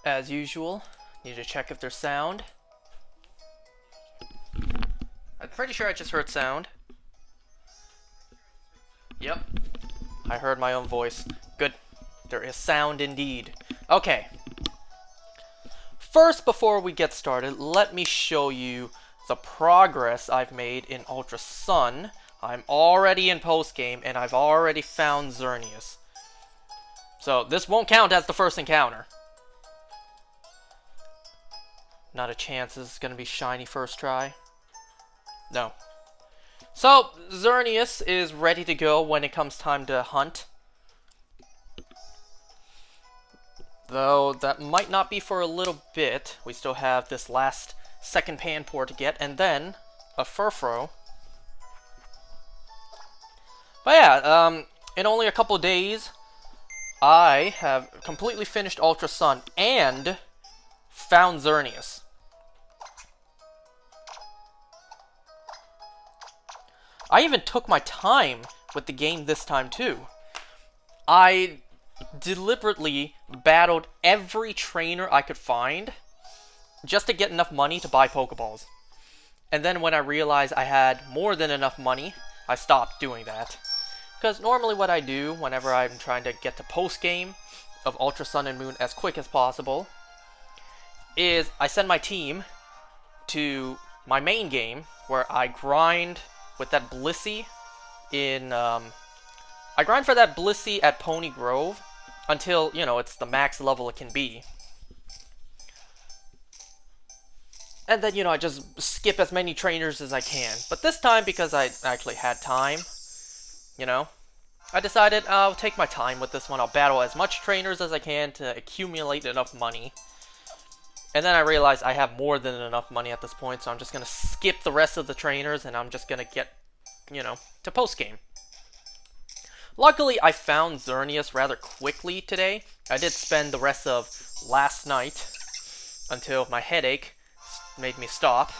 As usual, need to check if there's sound. I'm pretty sure I just heard sound. Yep, I heard my own voice. Good. There is sound indeed. Okay. First, before we get started, let me show you the progress I've made in Ultra Sun. I'm already in post-game, and I've already found Xerneas. So, this won't count as the first encounter. Not a chance this is going to be shiny first try. No. So, Xerneas is ready to go when it comes time to hunt. Though, that might not be for a little bit. We still have this last second Panpour to get, and then a Furfrou. But yeah, in only a couple days, I have completely finished Ultra Sun and found Xerneas. I even took my time with the game this time too. I deliberately battled every trainer I could find just to get enough money to buy Pokeballs. And then when I realized I had more than enough money, I stopped doing that. Because normally what I do whenever I'm trying to get to post-game of Ultra Sun and Moon as quick as possible is I send my team to my main game where I grind with that Blissey in, I grind for that Blissey at Pony Grove until, you know, it's the max level it can be. And then, you know, I just skip as many trainers as I can. But this time, because I actually had time, you know, I decided I'll take my time with this one. I'll battle as much trainers as I can to accumulate enough money. And then I realized I have more than enough money at this point, so I'm just going to skip the rest of the trainers, and I'm just going to get, you know, to post-game. Luckily, I found Xerneas rather quickly today. I did spend the rest of last night until my headache made me stop.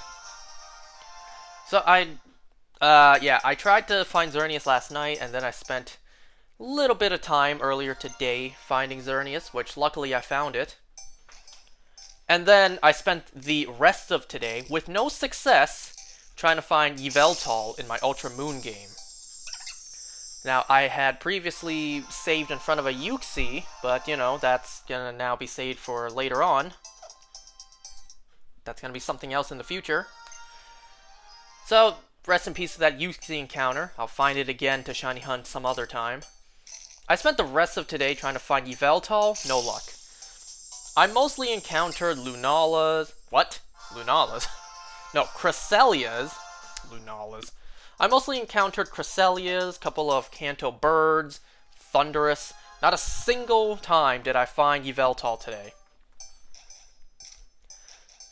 So I tried to find Xerneas last night, and then I spent a little bit of time earlier today finding Xerneas, which luckily I found it. And then I spent the rest of today, with no success, trying to find Yveltal in my Ultra Moon game. Now, I had previously saved in front of a Uxie, but, you know, that's gonna now be saved for later on. That's gonna be something else in the future. So, rest in peace to that Uxie encounter. I'll find it again to shiny hunt some other time. I spent the rest of today trying to find Yveltal, no luck. I mostly encountered Lunalas. What? Lunalas? No, Cresselias. Lunalas. I mostly encountered Cresselias, couple of Kanto birds, Thundurus. Not a single time did I find Yveltal today.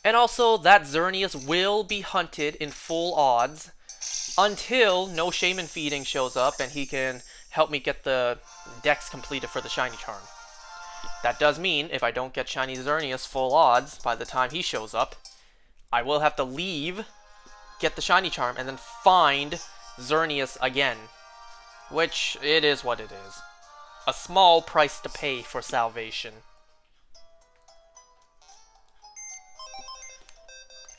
And also, that Xerneas will be hunted in full odds until no Shaman Feeding shows up and he can help me get the dex completed for the Shiny Charm. That does mean, if I don't get Shiny Xerneas full odds by the time he shows up, I will have to leave, get the Shiny Charm, and then find Xerneas again. Which, it is what it is. A small price to pay for salvation.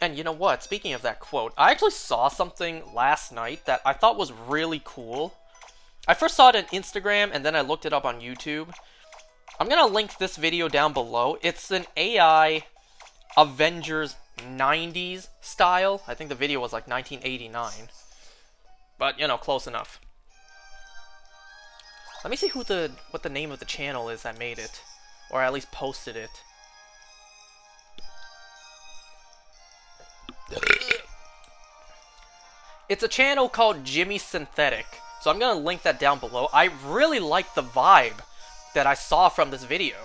And you know what? Speaking of that quote, I actually saw something last night that I thought was really cool. I first saw it on Instagram, and then I looked it up on YouTube. I'm gonna link this video down below. It's an AI Avengers 90s style. I think the video was like 1989. But, you know, close enough. Let me see what the name of the channel is that made it. Or at least posted it. It's a channel called Jimmy Synthetic. So I'm gonna link that down below. I really like the vibe that I saw from this video.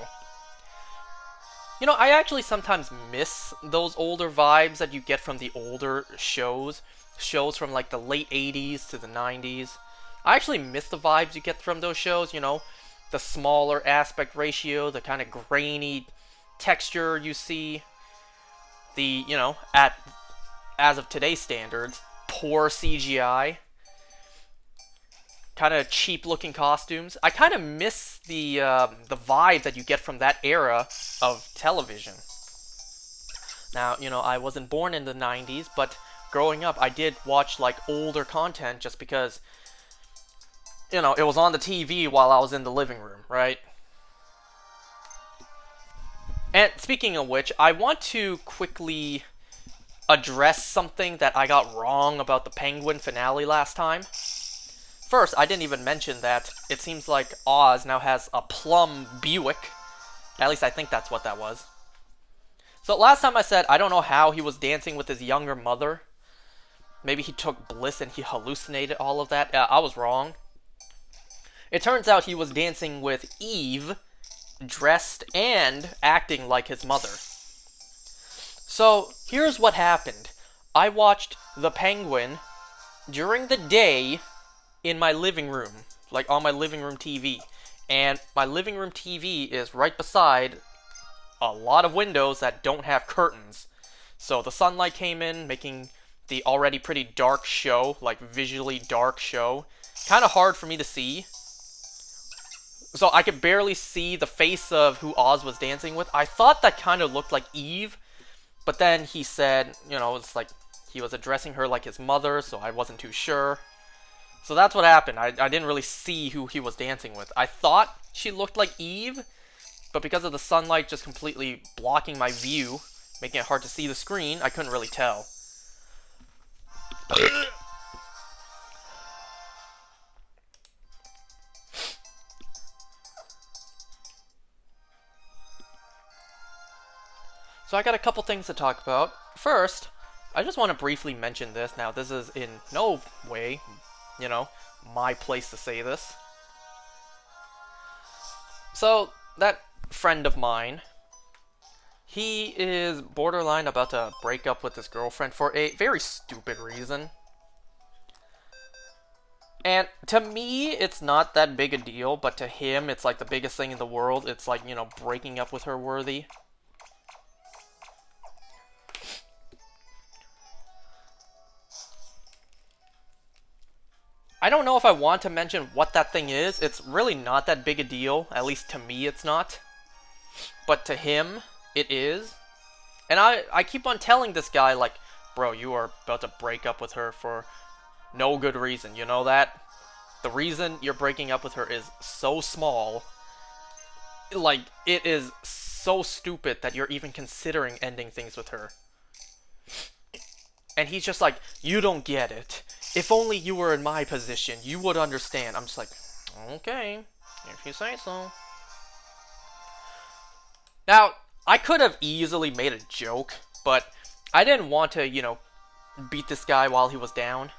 You know, I actually sometimes miss those older vibes that you get from the older shows. Shows from like the late 80s to the 90s. I actually miss the vibes you get from those shows, you know. The smaller aspect ratio, the kind of grainy texture you see. The, you know, as of today's standards, poor CGI. kind of cheap-looking costumes. I kind of miss the vibe that you get from that era of television. Now, I wasn't born in the 90s, but growing up, I did watch, like, older content just because, it was on the TV while I was in the living room, right? And speaking of which, I want to quickly address something that I got wrong about the Penguin finale last time. First, I didn't even mention that it seems like Oz now has a plum Buick. At least I think that's what that was. So last time I said I don't know how he was dancing with his younger mother. Maybe he took bliss and he hallucinated all of that. I was wrong. It turns out he was dancing with Eve, dressed and acting like his mother. So here's what happened. I watched The Penguin during the day in my living room, like on my living room TV. And my living room TV is right beside a lot of windows that don't have curtains. So the sunlight came in, making the already pretty dark show, like visually dark show, kind of hard for me to see. So I could barely see the face of who Oz was dancing with. I thought that kind of looked like Eve, but then he said, it's like he was addressing her like his mother, so I wasn't too sure. So that's what happened. I didn't really see who he was dancing with. I thought she looked like Eve, but because of the sunlight just completely blocking my view, making it hard to see the screen, I couldn't really tell. So I got a couple things to talk about. First, I just want to briefly mention this. Now, this is in no way, my place to say this. So, that friend of mine, he is borderline about to break up with his girlfriend for a very stupid reason. And to me, it's not that big a deal, but to him, it's like the biggest thing in the world. It's like, breaking up with her worthy. I don't know if I want to mention what that thing is. It's really not that big a deal. At least to me, it's not. But to him, it is. And I keep on telling this guy, like, bro, you are about to break up with her for no good reason. You know that? The reason you're breaking up with her is so small. Like, it is so stupid that you're even considering ending things with her. And he's just like, you don't get it. If only you were in my position, you would understand. I'm just like, okay, if you say so. Now, I could have easily made a joke, but I didn't want to, beat this guy while he was down.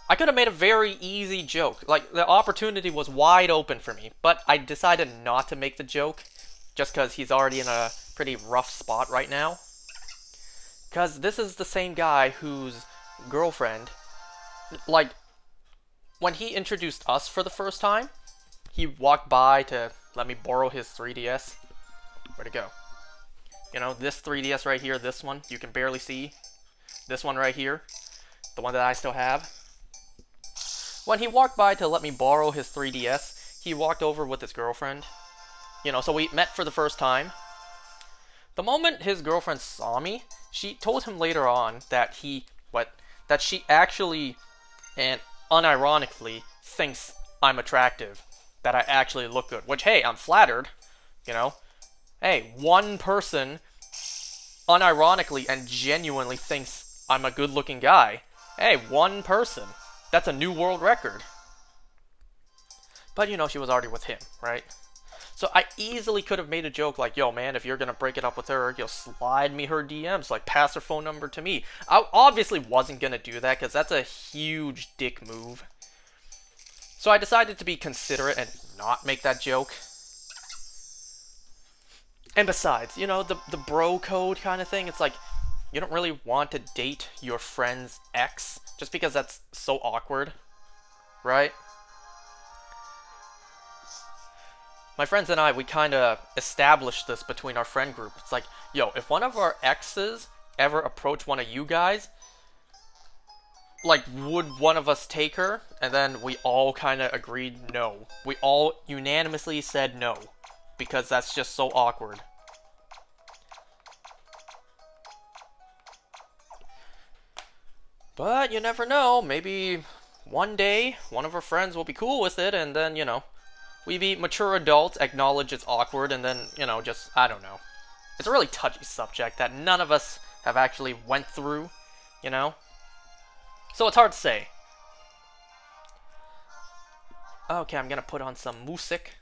I could have made a very easy joke. Like, the opportunity was wide open for me, but I decided not to make the joke, just because he's already in a pretty rough spot right now. Because this is the same guy whose girlfriend, like, when he introduced us for the first time, he walked by to let me borrow his 3DS. Where'd it go? This 3DS right here, this one, you can barely see. This one right here, the one that I still have. When he walked by to let me borrow his 3DS, he walked over with his girlfriend. So we met for the first time. The moment his girlfriend saw me, she told him later on that that she actually and unironically thinks I'm attractive, that I actually look good, which, hey, I'm flattered, Hey, one person unironically and genuinely thinks I'm a good-looking guy. Hey, one person. That's a new world record. But, she was already with him, right? So I easily could have made a joke like, yo, man, if you're going to break it up with her, you'll slide me her DMs, like, pass her phone number to me. I obviously wasn't going to do that, because that's a huge dick move. So I decided to be considerate and not make that joke. And besides, the bro code kind of thing, it's like, you don't really want to date your friend's ex, just because that's so awkward, right? My friends and I, we kind of established this between our friend group. It's like, yo, if one of our exes ever approach one of you guys, like, would one of us take her? And then we all kind of agreed no. We all unanimously said no. Because that's just so awkward. But you never know. Maybe one day one of our friends will be cool with it, and then, you know, we be mature adults, acknowledge it's awkward, and then, you know, just, I don't know. It's a really touchy subject that none of us have actually went through, you know? So it's hard to say. Okay, I'm gonna put on some music.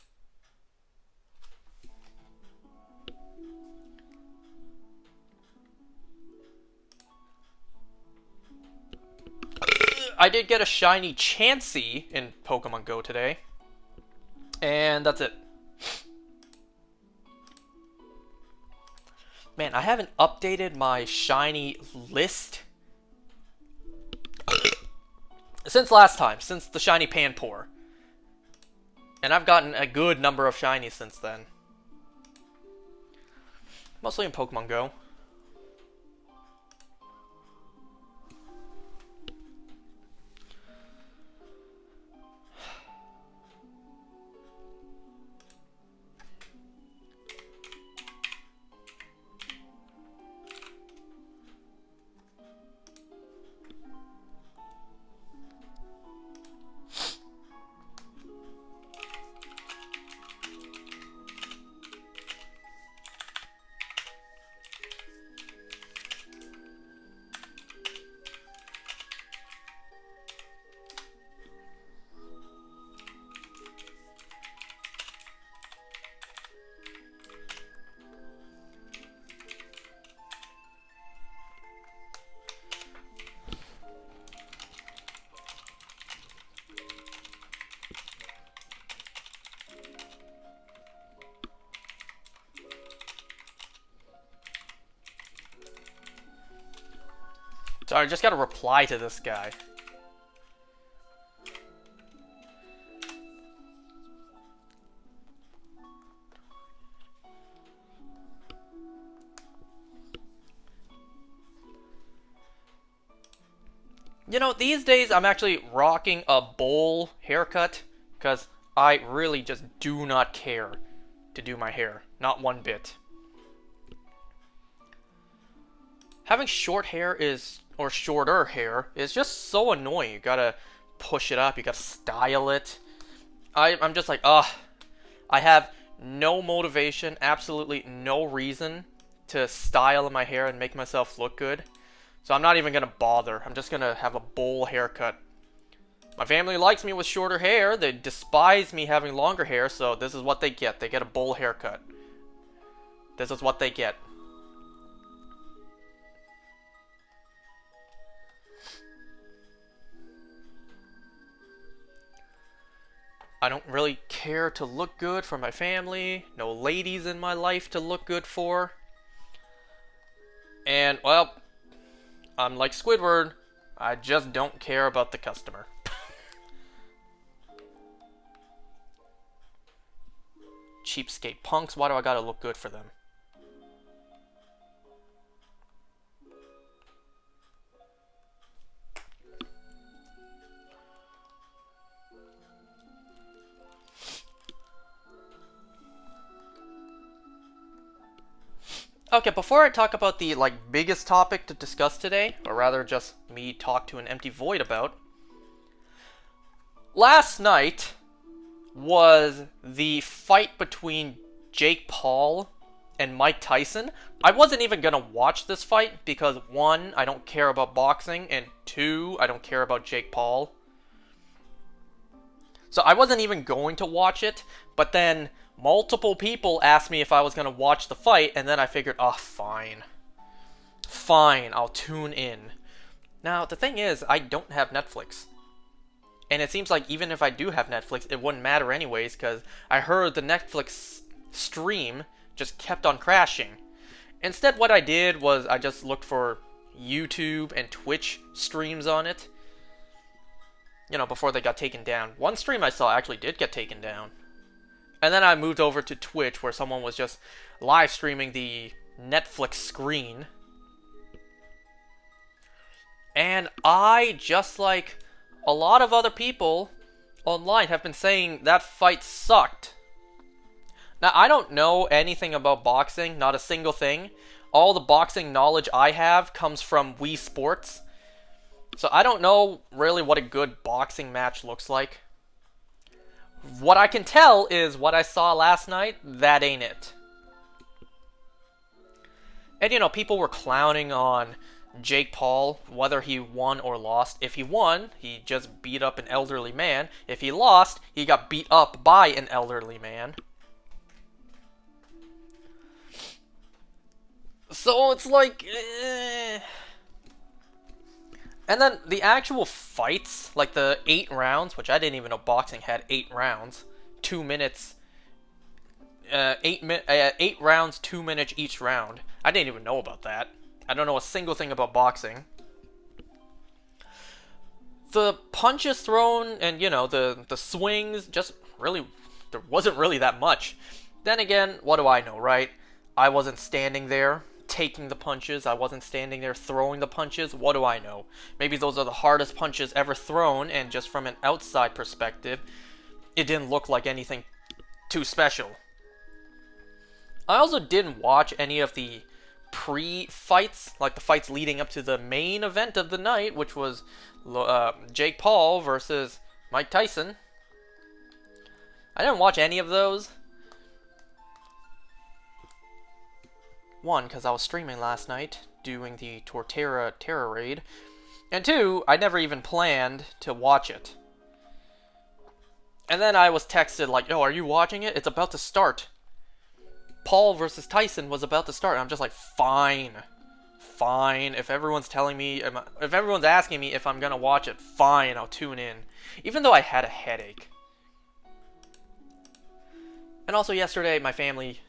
I did get a shiny Chansey in Pokemon Go today. And that's it. Man, I haven't updated my shiny list since last time, since the shiny Panpour. And I've gotten a good number of shinies since then. Mostly in Pokemon Go. Sorry, I just gotta reply to this guy. You know, these days I'm actually rocking a bowl haircut because I really just do not care to do my hair. Not one bit. Having short hair or shorter hair is just so annoying. You gotta push it up, you gotta style it. I'm just like, ugh. I have no motivation, absolutely no reason to style my hair and make myself look good. So I'm not even gonna bother. I'm just gonna have a bowl haircut. My family likes me with shorter hair. They despise me having longer hair, so this is what they get. They get a bowl haircut. This is what they get. I don't really care to look good for my family. No ladies in my life to look good for. And, well, I'm like Squidward. I just don't care about the customer. Cheapskate punks, why do I gotta look good for them? Okay, before I talk about the biggest topic to discuss today, or rather just me talk to an empty void about, last night was the fight between Jake Paul and Mike Tyson. I wasn't even gonna watch this fight because 1, I don't care about boxing, and 2, I don't care about Jake Paul. So I wasn't even going to watch it, but then multiple people asked me if I was going to watch the fight, and then I figured, oh, fine. Fine, I'll tune in. Now, the thing is, I don't have Netflix. And it seems like even if I do have Netflix, it wouldn't matter anyways, because I heard the Netflix stream just kept on crashing. Instead, what I did was I just looked for YouTube and Twitch streams on it. You know, before they got taken down. One stream I saw actually did get taken down. And then I moved over to Twitch where someone was just live streaming the Netflix screen. And I, just like a lot of other people online, have been saying that fight sucked. Now, I don't know anything about boxing, not a single thing. All the boxing knowledge I have comes from Wii Sports. So I don't know really what a good boxing match looks like. What I can tell is what I saw last night, that ain't it. And, you know, people were clowning on Jake Paul, whether he won or lost. If he won, he just beat up an elderly man. If he lost, he got beat up by an elderly man. So it's like... And then the actual fights, like the 8 rounds, which I didn't even know boxing had 8 rounds. 2 minutes... 8 rounds, 2 minutes each round. I didn't even know about that. I don't know a single thing about boxing. The punches thrown and, you know, the swings, just really, there wasn't really that much. Then again, what do I know, right? I wasn't standing there taking the punches. I wasn't standing there throwing the punches. What do I know? Maybe those are the hardest punches ever thrown, and just from an outside perspective, it didn't look like anything too special. I also didn't watch any of the pre-fights, like the fights leading up to the main event of the night, which was Jake Paul versus Mike Tyson. I didn't watch any of those. One, because I was streaming last night, doing the Torterra Terror Raid. And two, I never even planned to watch it. And then I was texted like, "Yo, are you watching it? It's about to start. Paul versus Tyson was about to start." And I'm just like, fine. Fine. If everyone's telling me, if everyone's asking me if I'm gonna watch it, fine, I'll tune in. Even though I had a headache. And also yesterday, my family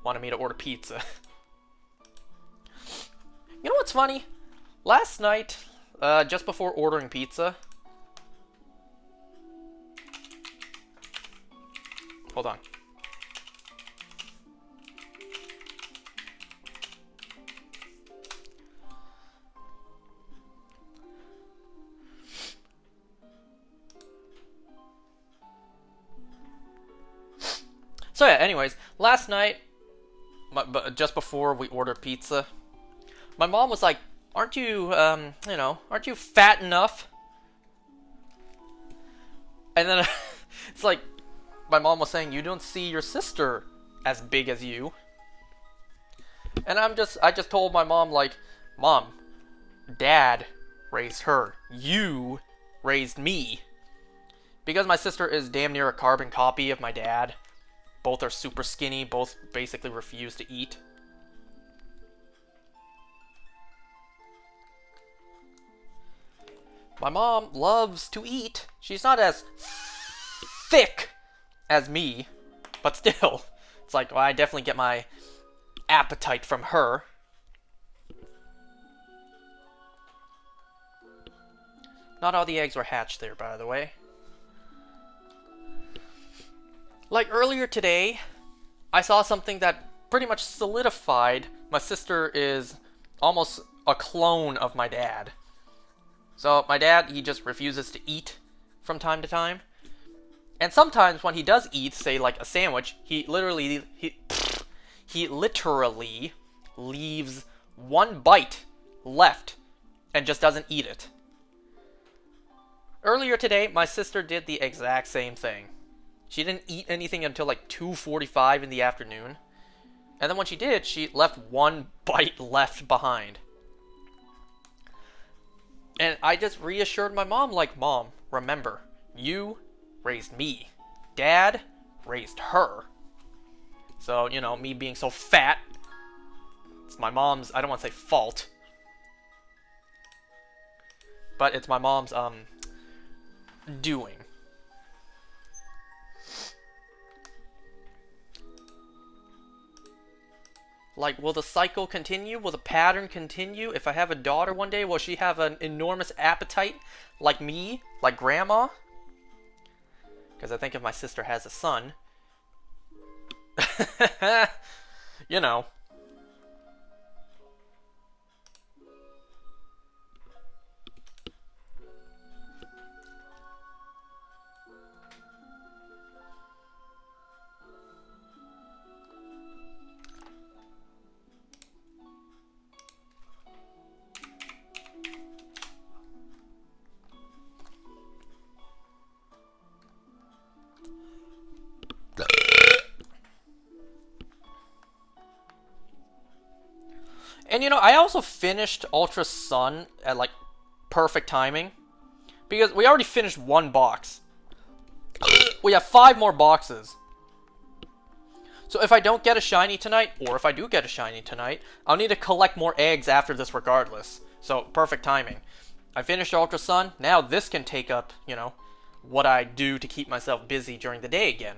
wanted me to order pizza. You know what's funny? Last night, just before ordering pizza... Hold on. So yeah, anyways, last night, just before we ordered pizza, my mom was like, aren't you fat enough? And then it's like, my mom was saying, you don't see your sister as big as you. And I just told my mom, like, Mom, Dad raised her. You raised me. Because my sister is damn near a carbon copy of my dad. Both are super skinny, both basically refuse to eat. My mom loves to eat. She's not as thick as me, but still. It's like, well, I definitely get my appetite from her. Not all the eggs were hatched there, by the way. Like earlier today, I saw something that pretty much solidified my sister is almost a clone of my dad. So my dad, he just refuses to eat from time to time. And sometimes when he does eat, say like a sandwich, he literally leaves one bite left and just doesn't eat it. Earlier today, my sister did the exact same thing. She didn't eat anything until like 2:45 in the afternoon. And then when she did, she left one bite left behind. And I just reassured my mom, like, Mom, remember, you raised me. Dad raised her. So, you know, me being so fat, it's my mom's, I don't want to say fault. But it's my mom's, doing. Like, will the cycle continue? Will the pattern continue? If I have a daughter one day, will she have an enormous appetite like me? Like Grandma? Because I think if my sister has a son... you know. And I also finished Ultra Sun at like perfect timing because we already finished one box. We have 5 more boxes. So if I don't get a shiny tonight, or if I do get a shiny tonight, I'll need to collect more eggs after this regardless. So perfect timing. I finished Ultra Sun. Now this can take up, what I do to keep myself busy during the day again.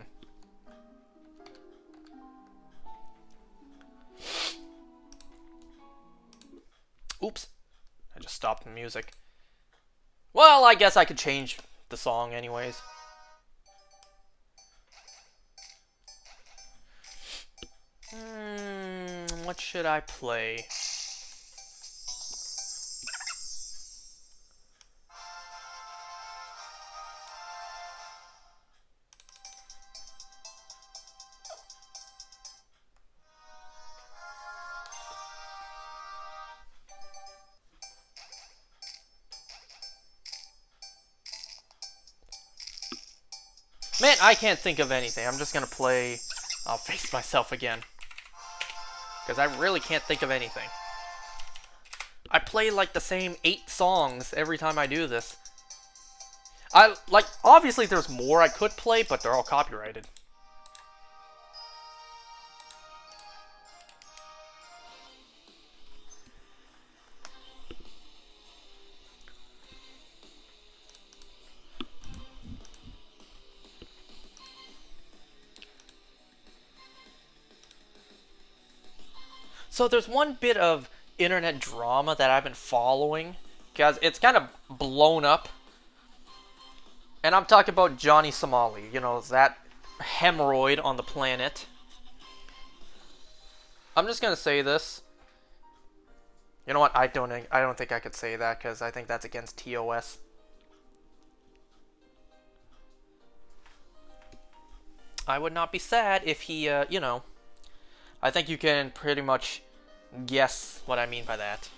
Oops. I just stopped the music. Well, I guess I could change the song anyways. What should I play? Man, I can't think of anything. I'm just gonna play... I'll face myself again. Because I really can't think of anything. I play like the same 8 songs every time I do this. Obviously there's more I could play, but they're all copyrighted. So there's one bit of internet drama that I've been following, because it's kind of blown up. And I'm talking about Johnny Somali, that hemorrhoid on the planet. I'm just gonna say this. You know what? I don't think I could say that, because I think that's against TOS. I would not be sad if he, I think you can pretty much guess what I mean by that.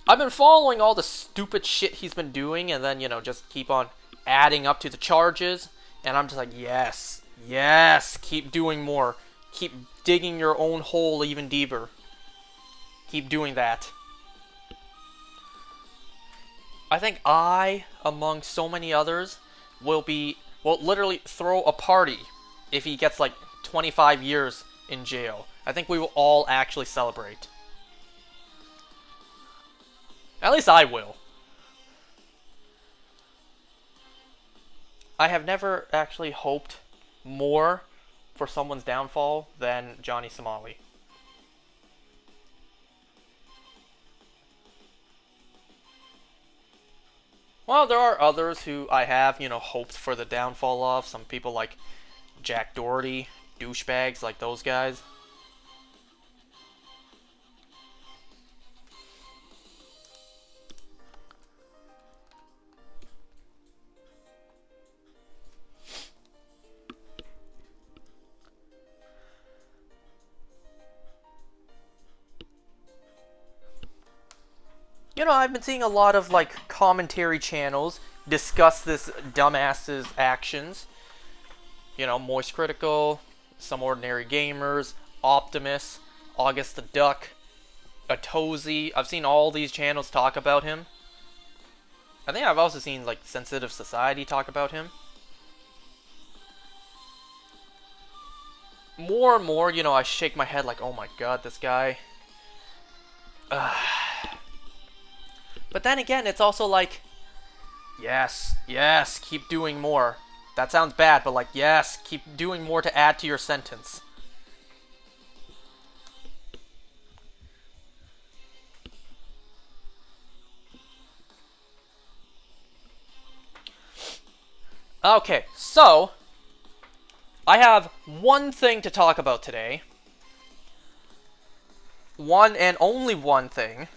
I've been following all the stupid shit he's been doing, and then, just keep on adding up to the charges, and I'm just like, yes, keep doing more. Keep digging your own hole even deeper. Keep doing that. I think I, among so many others, will literally throw a party if he gets like 25 years in jail. I think we will all actually celebrate. At least I will. I have never actually hoped more for someone's downfall than Johnny Somali. Well, there are others who I have, hoped for the downfall of. Some people like Jack Doherty, douchebags like those guys. I've been seeing a lot of, commentary channels discuss this dumbass's actions. Moist Critical, Some Ordinary Gamers, Optimus, August the Duck, Atozy. I've seen all these channels talk about him. I think I've also seen, Sensitive Society talk about him. More and more, I shake my head like, oh my god, this guy. But then again, it's also like, yes, keep doing more. That sounds bad, but yes, keep doing more to add to your sentence. Okay, so I have one thing to talk about today. One and only one thing.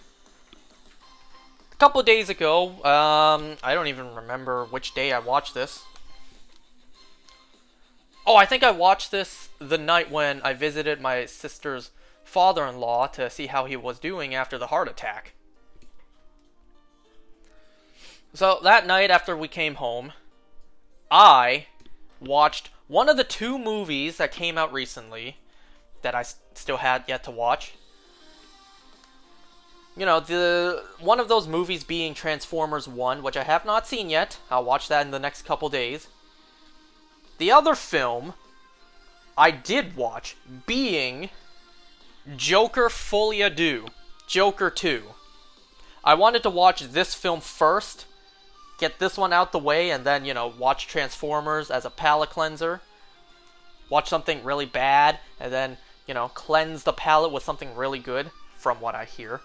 A couple of days ago, I don't even remember which day I watched this. Oh, I think I watched this the night when I visited my sister's father-in-law to see how he was doing after the heart attack. So that night after we came home, I watched one of the two movies that came out recently that I still had yet to watch. You know, the one of those movies being Transformers 1, which I have not seen yet. I'll watch that in the next couple days. The other film I did watch being Joker Folie à Deux, Joker 2. I wanted to watch this film first, get this one out the way, and then, you know, watch Transformers as a palate cleanser. Watch something really bad, and then, you know, cleanse the palate with something really good, from what I hear.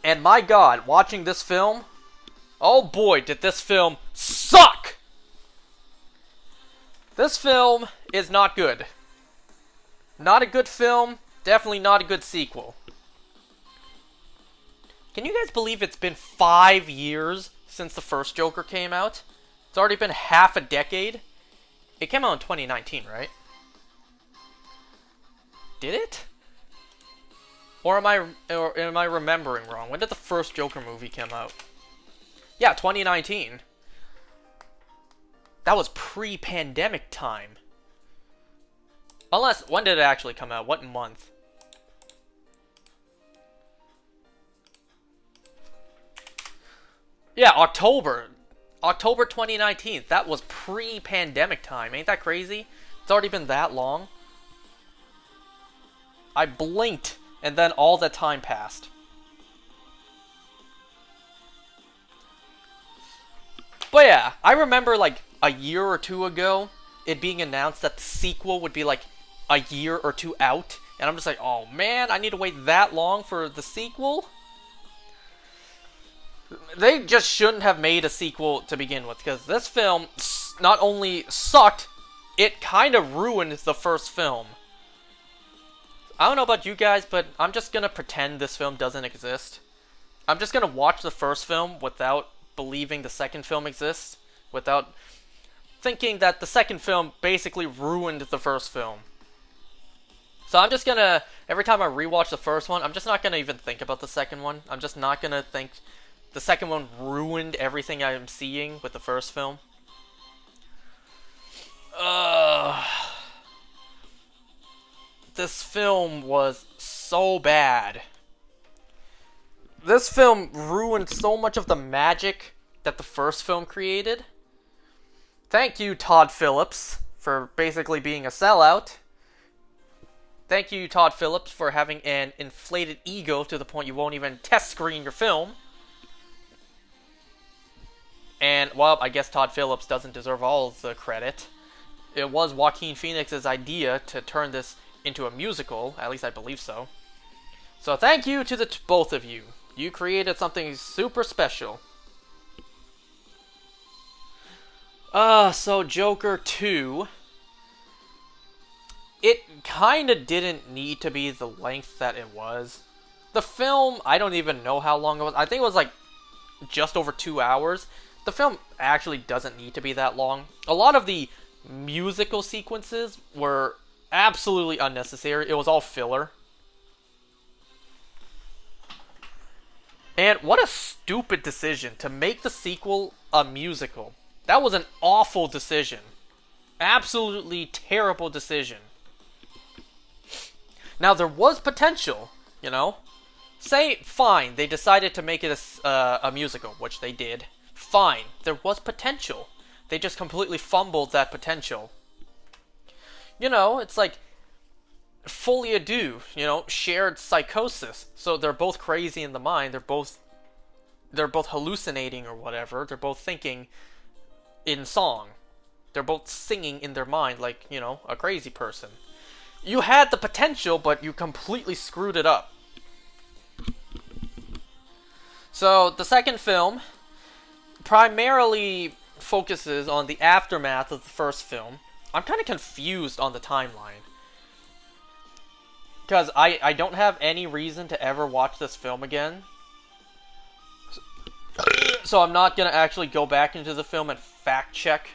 And my god, watching this film, oh boy, did this film suck! This film is not good. Not a good film, definitely not a good sequel. Can you guys believe it's been 5 years since the first Joker came out? It's already been half a decade. It came out in 2019, right? Did it? Or am I remembering wrong? When did the first Joker movie come out? Yeah, 2019. That was pre-pandemic time. Unless, when did it actually come out? What month? Yeah, October. October 2019. That was pre-pandemic time. Ain't that crazy? It's already been that long. I blinked, and then all that time passed. But yeah, I remember like a year or two ago, it being announced that the sequel would be like a year or two out. And I'm just like, oh man, I need to wait that long for the sequel? They just shouldn't have made a sequel to begin with, because this film not only sucked, it kind of ruined the first film. I don't know about you guys, but I'm just gonna pretend this film doesn't exist. I'm just gonna watch the first film without believing the second film exists, without thinking that the second film basically ruined the first film. So I'm just gonna, every time I rewatch the first one, I'm just not gonna even think about the second one. I'm just not gonna think the second one ruined everything I'm seeing with the first film. This film was so bad. This film ruined so much of the magic that the first film created. Thank you, Todd Phillips, for basically being a sellout. Thank you, Todd Phillips, for having an inflated ego to the point you won't even test screen your film. And, well, I guess Todd Phillips doesn't deserve all of the credit. It was Joaquin Phoenix's idea to turn this into a musical, at least I believe so. So thank you to the both of you. You created something super special. So Joker 2. It kinda didn't need to be the length that it was. The film, I don't even know how long it was. I think it was like just over 2 hours. The film actually doesn't need to be that long. A lot of the musical sequences were absolutely unnecessary. It was all filler. And what a stupid decision to make the sequel a musical. That was an awful decision. Absolutely terrible decision. Now, there was potential, you know? Say, fine, they decided to make it a musical, which they did. Fine, there was potential. They just completely fumbled that potential. You know, it's like Folie à Deux, you know, shared psychosis. So they're both crazy in the mind. They're both hallucinating or whatever. They're both thinking in song. They're both singing in their mind like, you know, a crazy person. You had the potential, but you completely screwed it up. So the second film primarily focuses on the aftermath of the first film. I'm kind of confused on the timeline. Because I don't have any reason to ever watch this film again. So I'm not going to actually go back into the film and fact check.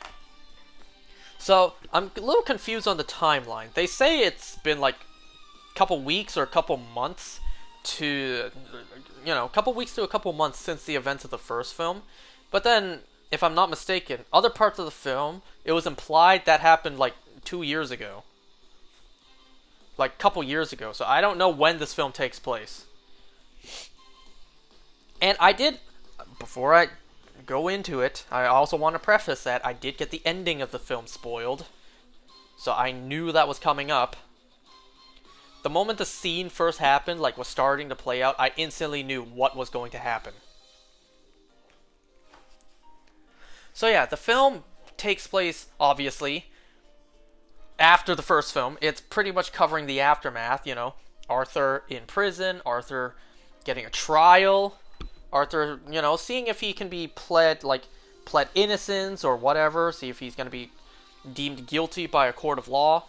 So I'm a little confused on the timeline. They say it's been like a couple weeks or a couple months to, you know, a couple weeks to a couple months since the events of the first film. But then if I'm not mistaken, other parts of the film, it was implied that happened like 2 years ago. Like a couple years ago. So I don't know when this film takes place. And I did, before I go into it, I also want to preface that I did get the ending of the film spoiled. So I knew that was coming up. The moment the scene first happened, like was starting to play out, I instantly knew what was going to happen. So yeah, the film takes place, obviously, after the first film. It's pretty much covering the aftermath, you know. Arthur in prison, Arthur getting a trial, Arthur, you know, seeing if he can be pled innocence or whatever, see if he's going to be deemed guilty by a court of law.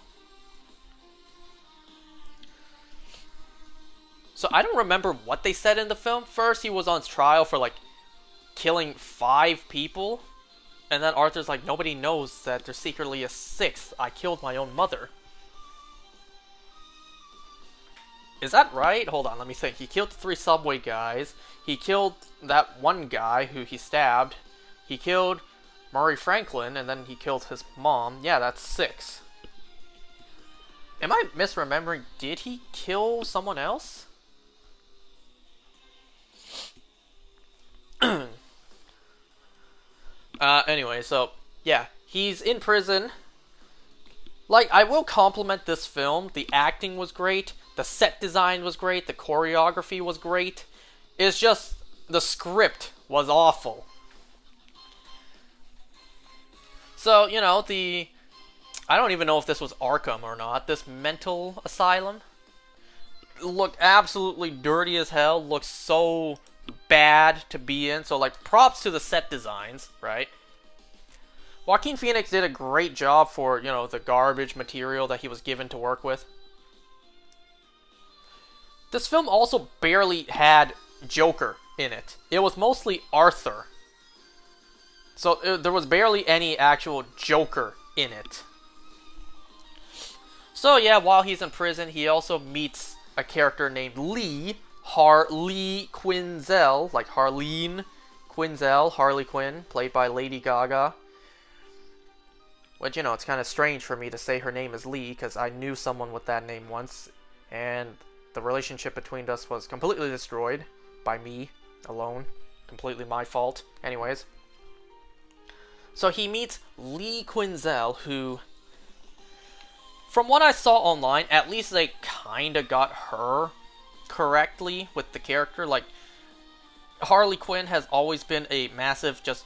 So I don't remember what they said in the film. First, he was on trial for, like, killing 5 people. And then Arthur's like, nobody knows that there's secretly a 6th. I killed my own mother. Is that right? Hold on, let me think. He killed the 3 subway guys. He killed that one guy who he stabbed. He killed Murray Franklin, and then he killed his mom. Yeah, that's 6. Am I misremembering? Did he kill someone else? Anyway, so, yeah. He's in prison. Like, I will compliment this film. The acting was great. The set design was great. The choreography was great. It's just, the script was awful. So, you know, I don't even know if this was Arkham or not. This mental asylum looked absolutely dirty as hell. Looked so bad to be in. So, like, props to the set designs, right? Joaquin Phoenix did a great job for, you know, the garbage material that he was given to work with. This film also barely had Joker in it. It was mostly Arthur. So there was barely any actual Joker in it. So yeah, while he's in prison, he also meets a character named Lee. Harley Quinzel, like Harleen Quinzel, Harley Quinn, played by Lady Gaga. Which, you know, it's kind of strange for me to say her name is Lee, because I knew someone with that name once, and the relationship between us was completely destroyed by me alone. Completely my fault. Anyways. So he meets Lee Quinzel, who, from what I saw online, at least they kind of got her correctly with the character. Like, Harley Quinn has always been a massive, just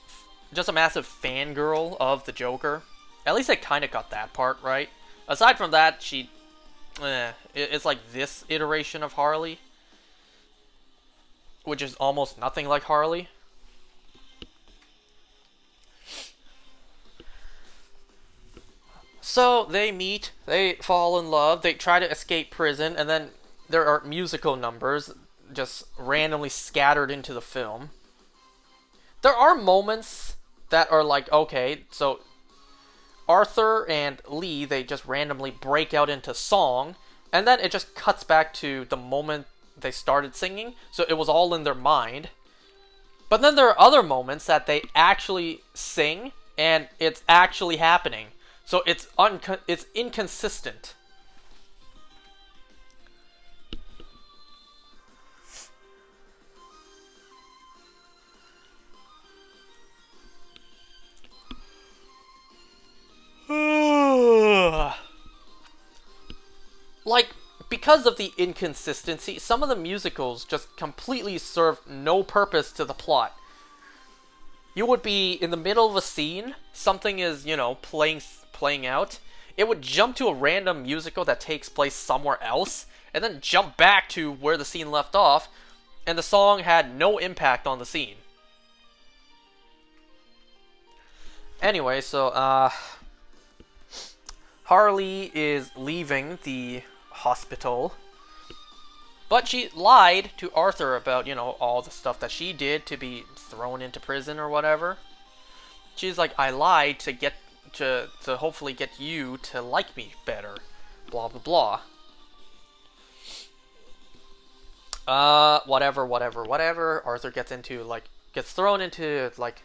a massive fangirl of the Joker. At least they kind of got that part right. Aside from that, it's like this iteration of Harley, which is almost nothing like Harley. So they meet, they fall in love, they try to escape prison, and then there are musical numbers just randomly scattered into the film. There are moments that are like, okay, so Arthur and Lee, they just randomly break out into song, and then it just cuts back to the moment they started singing, so it was all in their mind. But then there are other moments that they actually sing, and it's actually happening. So it's inconsistent. Like, because of the inconsistency, some of the musicals just completely serve no purpose to the plot. You would be in the middle of a scene, something is, you know, playing out. It would jump to a random musical that takes place somewhere else, and then jump back to where the scene left off, and the song had no impact on the scene. Anyway, so, Harley is leaving the hospital, but she lied to Arthur about, you know, all the stuff that she did to be thrown into prison or whatever. She's like, I lied to get to hopefully get you to like me better, blah blah blah. Whatever. Arthur gets thrown into, like,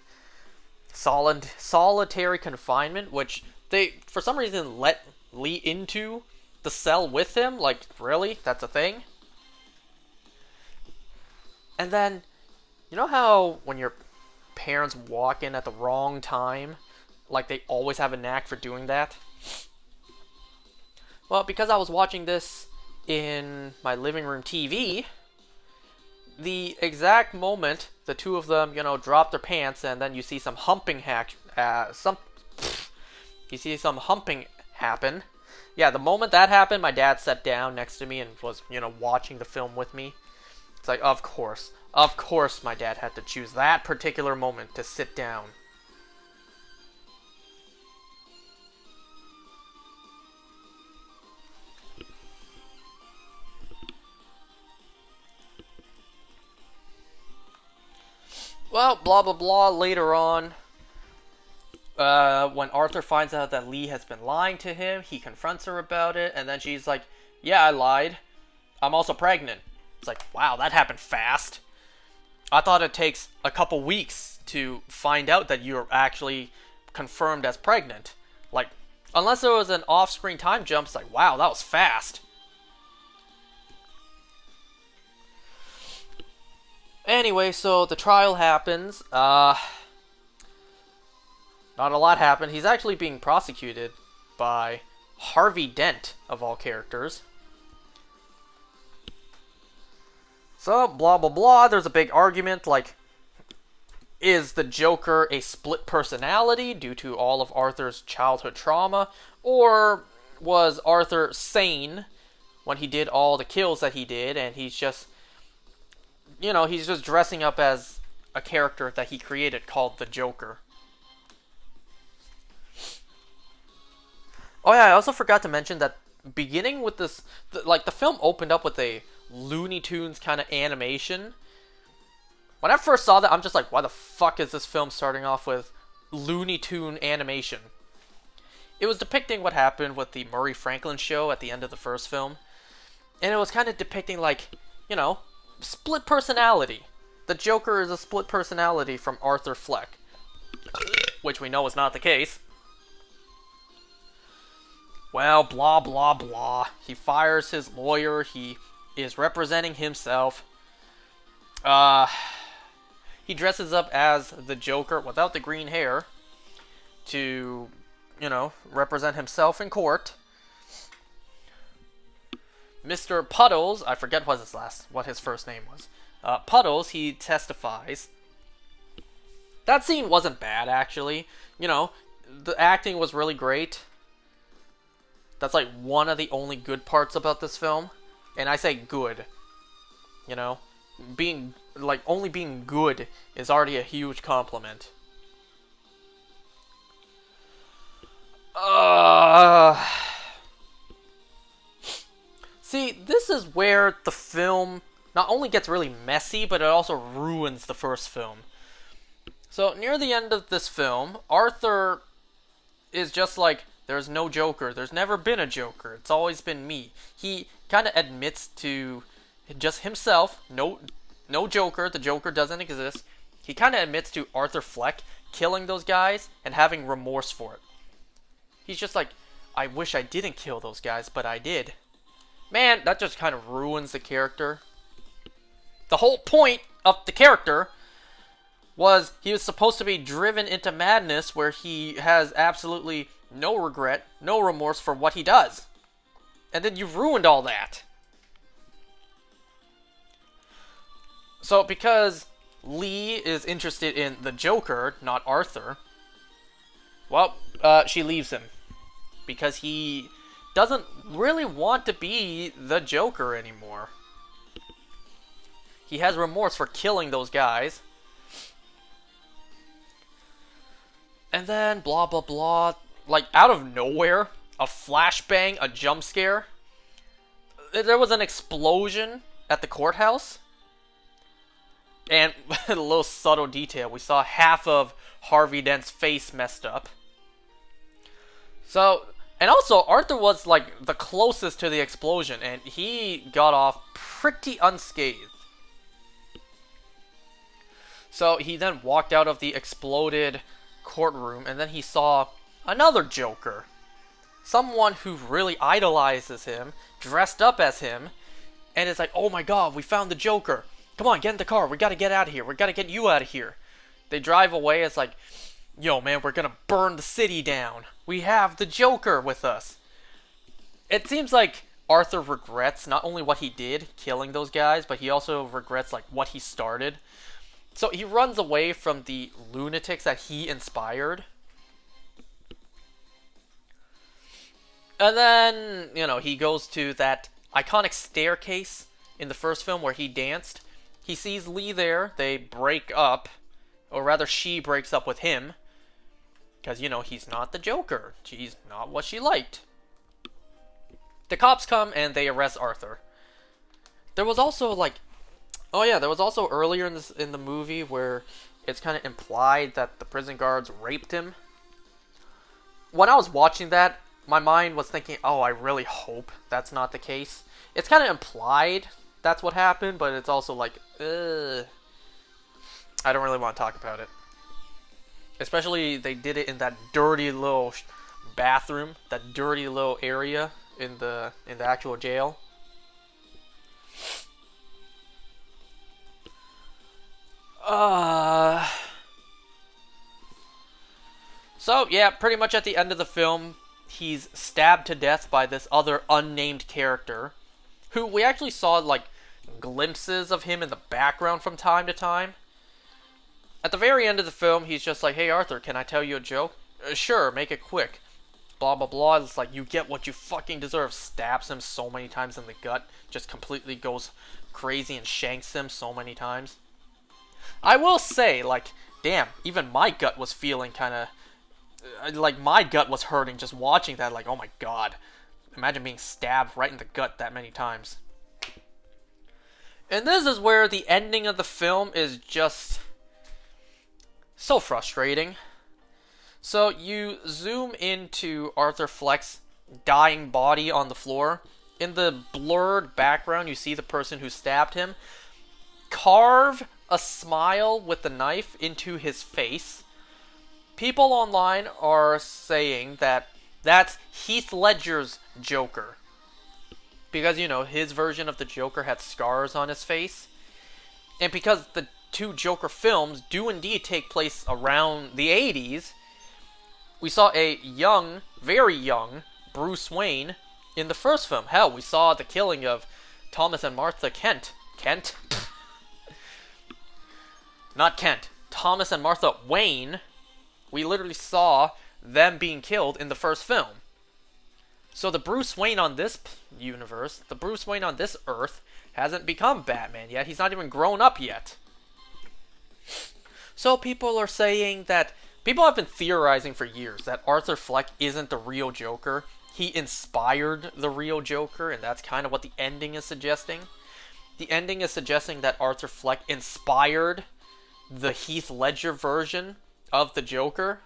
solitary confinement, which they for some reason let Lee into the cell with him. Like, really? That's a thing? And then, you know how when your parents walk in at the wrong time, like they always have a knack for doing that? Well, because I was watching this in my living room TV, the exact moment the two of them, drop their pants, and then you see some humping you see some humping happen. Yeah, the moment that happened, my dad sat down next to me and was, watching the film with me. It's like, of course, my dad had to choose that particular moment to sit down. Well, blah blah blah, later on, when Arthur finds out that Lee has been lying to him, he confronts her about it, and then she's like, yeah, I lied. I'm also pregnant. It's like, wow, that happened fast. I thought it takes a couple weeks to find out that you're actually confirmed as pregnant. Like, unless there was an off-screen time jump, it's like, wow, that was fast. Anyway, so the trial happens. Not a lot happened. He's actually being prosecuted by Harvey Dent, of all characters. So, blah blah blah, there's a big argument, like, is the Joker a split personality due to all of Arthur's childhood trauma? Or was Arthur sane when he did all the kills that he did, and he's just dressing up as a character that he created called the Joker? Oh yeah, I also forgot to mention that beginning with this, the film opened up with a Looney Tunes kind of animation. When I first saw that, I'm just like, why the fuck is this film starting off with Looney Tune animation? It was depicting what happened with the Murray Franklin show at the end of the first film. And it was kind of depicting, like, split personality. The Joker is a split personality from Arthur Fleck, which we know is not the case. Well, blah blah blah. He fires his lawyer. He is representing himself. He dresses up as the Joker without the green hair to, represent himself in court. Mr. Puddles, I forget what his first name was. Puddles, he testifies. That scene wasn't bad, actually. The acting was really great. That's like one of the only good parts about this film. And I say good. Only being good is already a huge compliment. See, this is where the film not only gets really messy, but it also ruins the first film. So, near the end of this film, Arthur is just like, there's no Joker. There's never been a Joker. It's always been me. He kind of admits to just himself, no Joker. The Joker doesn't exist. He kind of admits to Arthur Fleck killing those guys and having remorse for it. He's just like, I wish I didn't kill those guys, but I did. Man, that just kind of ruins the character. The whole point of the character was he was supposed to be driven into madness where he has absolutely no regret, no remorse for what he does. And then you've ruined all that. So because Lee is interested in the Joker, not Arthur, well, she leaves him. Because he doesn't really want to be the Joker anymore. He has remorse for killing those guys. And then, blah, blah, blah. Like, out of nowhere, a flashbang, a jump scare. There was an explosion at the courthouse. And a little subtle detail. We saw half of Harvey Dent's face messed up. So, and also, Arthur was, like, the closest to the explosion. And he got off pretty unscathed. So, he then walked out of the exploded courtroom, and then he saw another Joker. Someone who really idolizes him, dressed up as him, and is like, oh my god, we found the Joker. Come on, get in the car. We gotta get out of here. We gotta get you out of here. They drive away. It's like, yo, man, we're gonna burn the city down. We have the Joker with us. It seems like Arthur regrets not only what he did, killing those guys, but he also regrets, like, what he started. So he runs away from the lunatics that he inspired. And then, you know, he goes to that iconic staircase in the first film where he danced. He sees Lee there. They break up. Or rather, she breaks up with him. Because, you know, he's not the Joker. She's not what she liked. The cops come and they arrest Arthur. There was also, like... Oh yeah, there was also earlier in the movie where it's kind of implied that the prison guards raped him. When I was watching that, my mind was thinking, oh, I really hope that's not the case. It's kind of implied that's what happened, but it's also like, I don't really want to talk about it. Especially, they did it in that dirty little bathroom, that dirty little area in the actual jail. So, yeah, pretty much at the end of the film, he's stabbed to death by this other unnamed character, who we actually saw, like, glimpses of him in the background from time to time. At the very end of the film, he's just like, hey, Arthur, can I tell you a joke? Sure, make it quick. Blah, blah, blah. It's like, you get what you fucking deserve. Stabs him so many times in the gut. Just completely goes crazy and shanks him so many times. I will say, like, damn, even my gut was feeling kind of... Like, my gut was hurting just watching that. Like, oh my god. Imagine being stabbed right in the gut that many times. And this is where the ending of the film is just... so frustrating. So, you zoom into Arthur Fleck's dying body on the floor. In the blurred background, you see the person who stabbed him carve a smile with the knife into his face. People online are saying that that's Heath Ledger's Joker. Because, you know, his version of the Joker had scars on his face. And because the two Joker films do indeed take place around the 80s, we saw a young, very young, Bruce Wayne in the first film. Hell, we saw the killing of Thomas and Martha Kent. Kent? Not Kent. Thomas and Martha Wayne. We literally saw them being killed in the first film. So the Bruce Wayne on this universe, the Bruce Wayne on this Earth, hasn't become Batman yet. He's not even grown up yet. So people are saying that... People have been theorizing for years that Arthur Fleck isn't the real Joker. He inspired the real Joker, and that's kind of what the ending is suggesting. The ending is suggesting that Arthur Fleck inspired the Heath Ledger version of the Joker.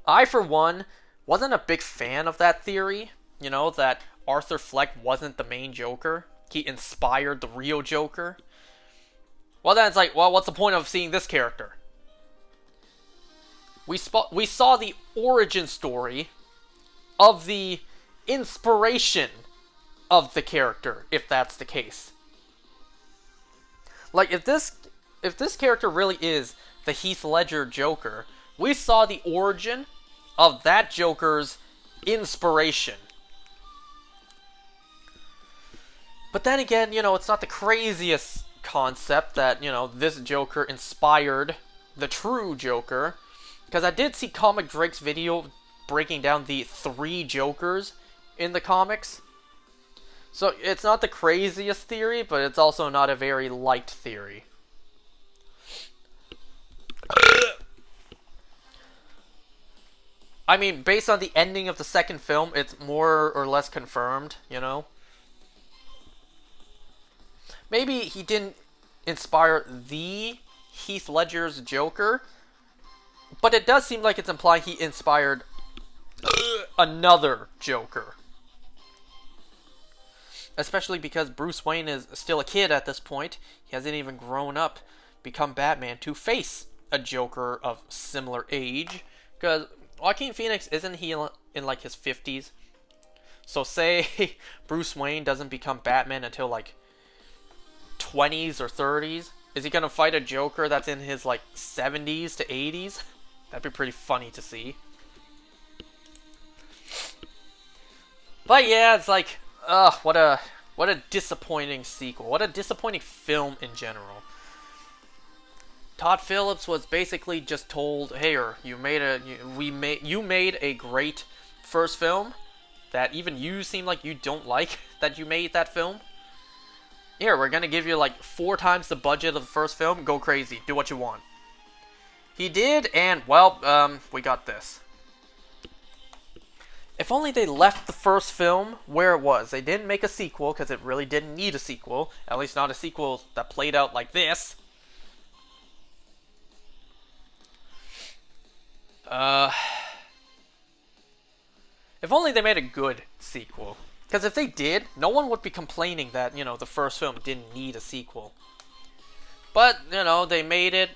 I, for one, wasn't a big fan of that theory. You know, that Arthur Fleck wasn't the main Joker. He inspired the real Joker. Well, then it's like, well, what's the point of seeing this character? We saw the origin story of the inspiration of the character, if that's the case. Like, if this character really is the Heath Ledger Joker, we saw the origin of that Joker's inspiration. But then again, you know, it's not the craziest concept that, you know, this Joker inspired the true Joker. Because I did see Comic Drake's video breaking down the 3 Jokers in the comics. So it's not the craziest theory, but it's also not a very light theory. I mean, based on the ending of the second film, it's more or less confirmed, you know? Maybe he didn't inspire the Heath Ledger's Joker, but it does seem like it's implying he inspired another Joker. Especially because Bruce Wayne is still a kid at this point. He hasn't even grown up, become Batman to face a Joker of similar age, because Joaquin Phoenix, isn't he in like his 50s? So say Bruce Wayne doesn't become Batman until like 20s or 30s. Is he gonna fight a Joker that's in his like 70s to 80s? That'd be pretty funny to see. But yeah, it's like, what a disappointing sequel. What a disappointing film in general. Todd Phillips was basically just told, "Hey, you made a great first film that even you seem like you don't like that you made that film. Here, we're gonna give you like 4 times the budget of the first film. Go crazy, do what you want." He did, and well, we got this. If only they left the first film where it was. They didn't make a sequel because it really didn't need a sequel. At least not a sequel that played out like this. If only they made a good sequel. Because if they did, no one would be complaining that, the first film didn't need a sequel. But, they made it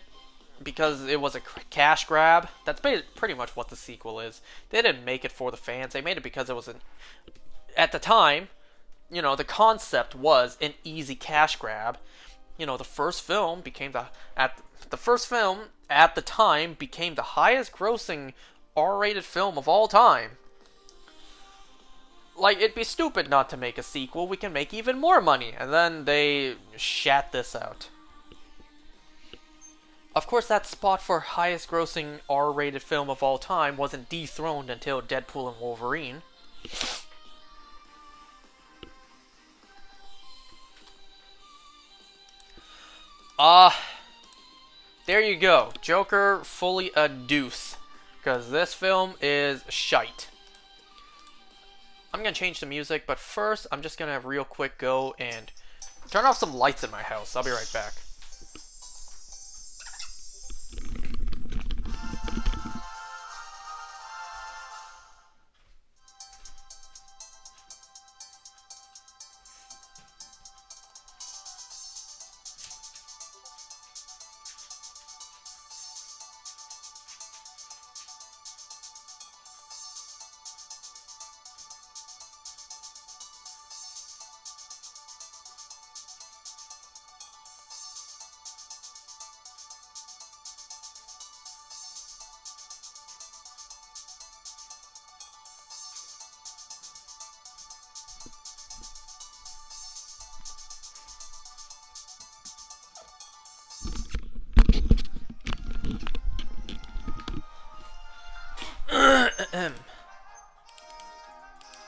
because it was a cash grab. That's pretty much what the sequel is. They didn't make it for the fans. They made it because it was at the time, the concept was an easy cash grab. The first film at the time became the highest grossing R-rated film of all time. Like, it'd be stupid not to make a sequel. We can make even more money. And then they shat this out. Of course, that spot for highest grossing R-rated film of all time wasn't dethroned until Deadpool and Wolverine. There you go. Joker fully a deuce. Because this film is shite. I'm going to change the music, but first I'm just going to real quick go and turn off some lights in my house. I'll be right back.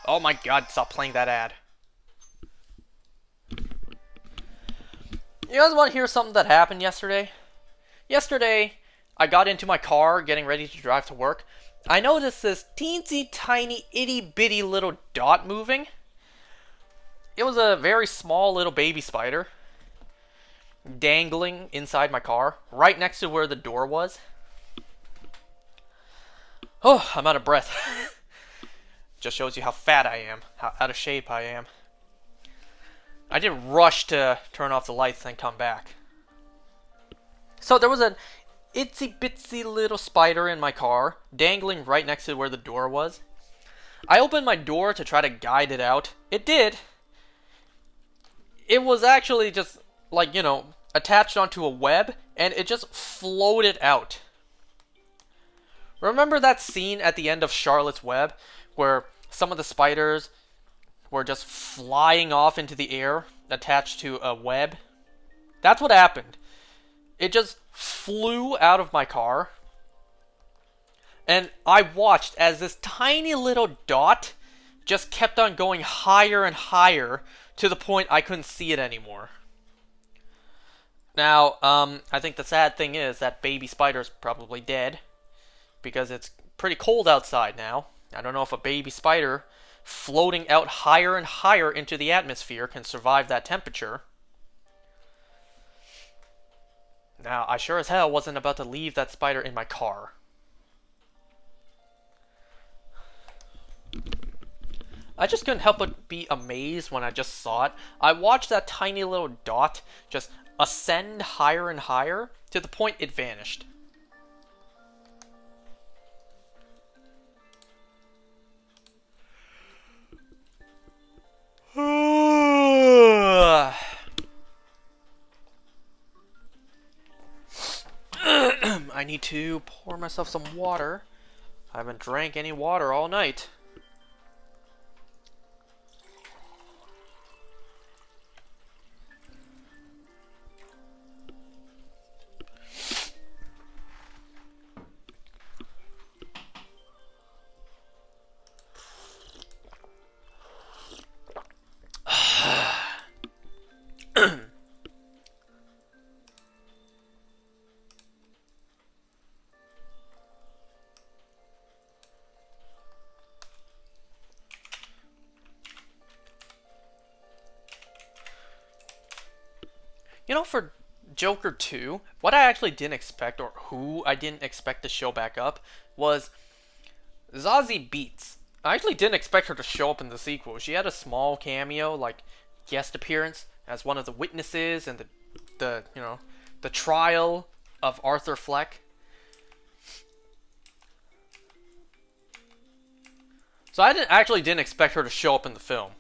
Oh my god, stop playing that ad. You guys want to hear something that happened yesterday? Yesterday, I got into my car getting ready to drive to work. I noticed this teensy tiny itty bitty little dot moving. It was a very small little baby spider dangling inside my car, right next to where the door was. Oh, I'm out of breath. Just shows you how fat I am, how out of shape I am. I didn't rush to turn off the lights and come back. So there was an itsy bitsy little spider in my car, dangling right next to where the door was. I opened my door to try to guide it out. It did. It was actually just, like, attached onto a web, and it just floated out. Remember that scene at the end of Charlotte's Web, where some of the spiders were just flying off into the air, attached to a web? That's what happened. It just flew out of my car, and I watched as this tiny little dot just kept on going higher and higher to the point I couldn't see it anymore. Now, I think the sad thing is that baby spider's probably dead, because it's pretty cold outside now. I don't know if a baby spider floating out higher and higher into the atmosphere can survive that temperature. Now, I sure as hell wasn't about to leave that spider in my car. I just couldn't help but be amazed when I just saw it. I watched that tiny little dot just ascend higher and higher to the point it vanished. I need to pour myself some water. I haven't drank any water all night. You know, for Joker 2, what I actually didn't expect, or who I didn't expect to show back up, was Zazie Beetz. I actually didn't expect her to show up in the sequel. She had a small cameo, like, guest appearance as one of the witnesses in the trial of Arthur Fleck. So I actually didn't expect her to show up in the film.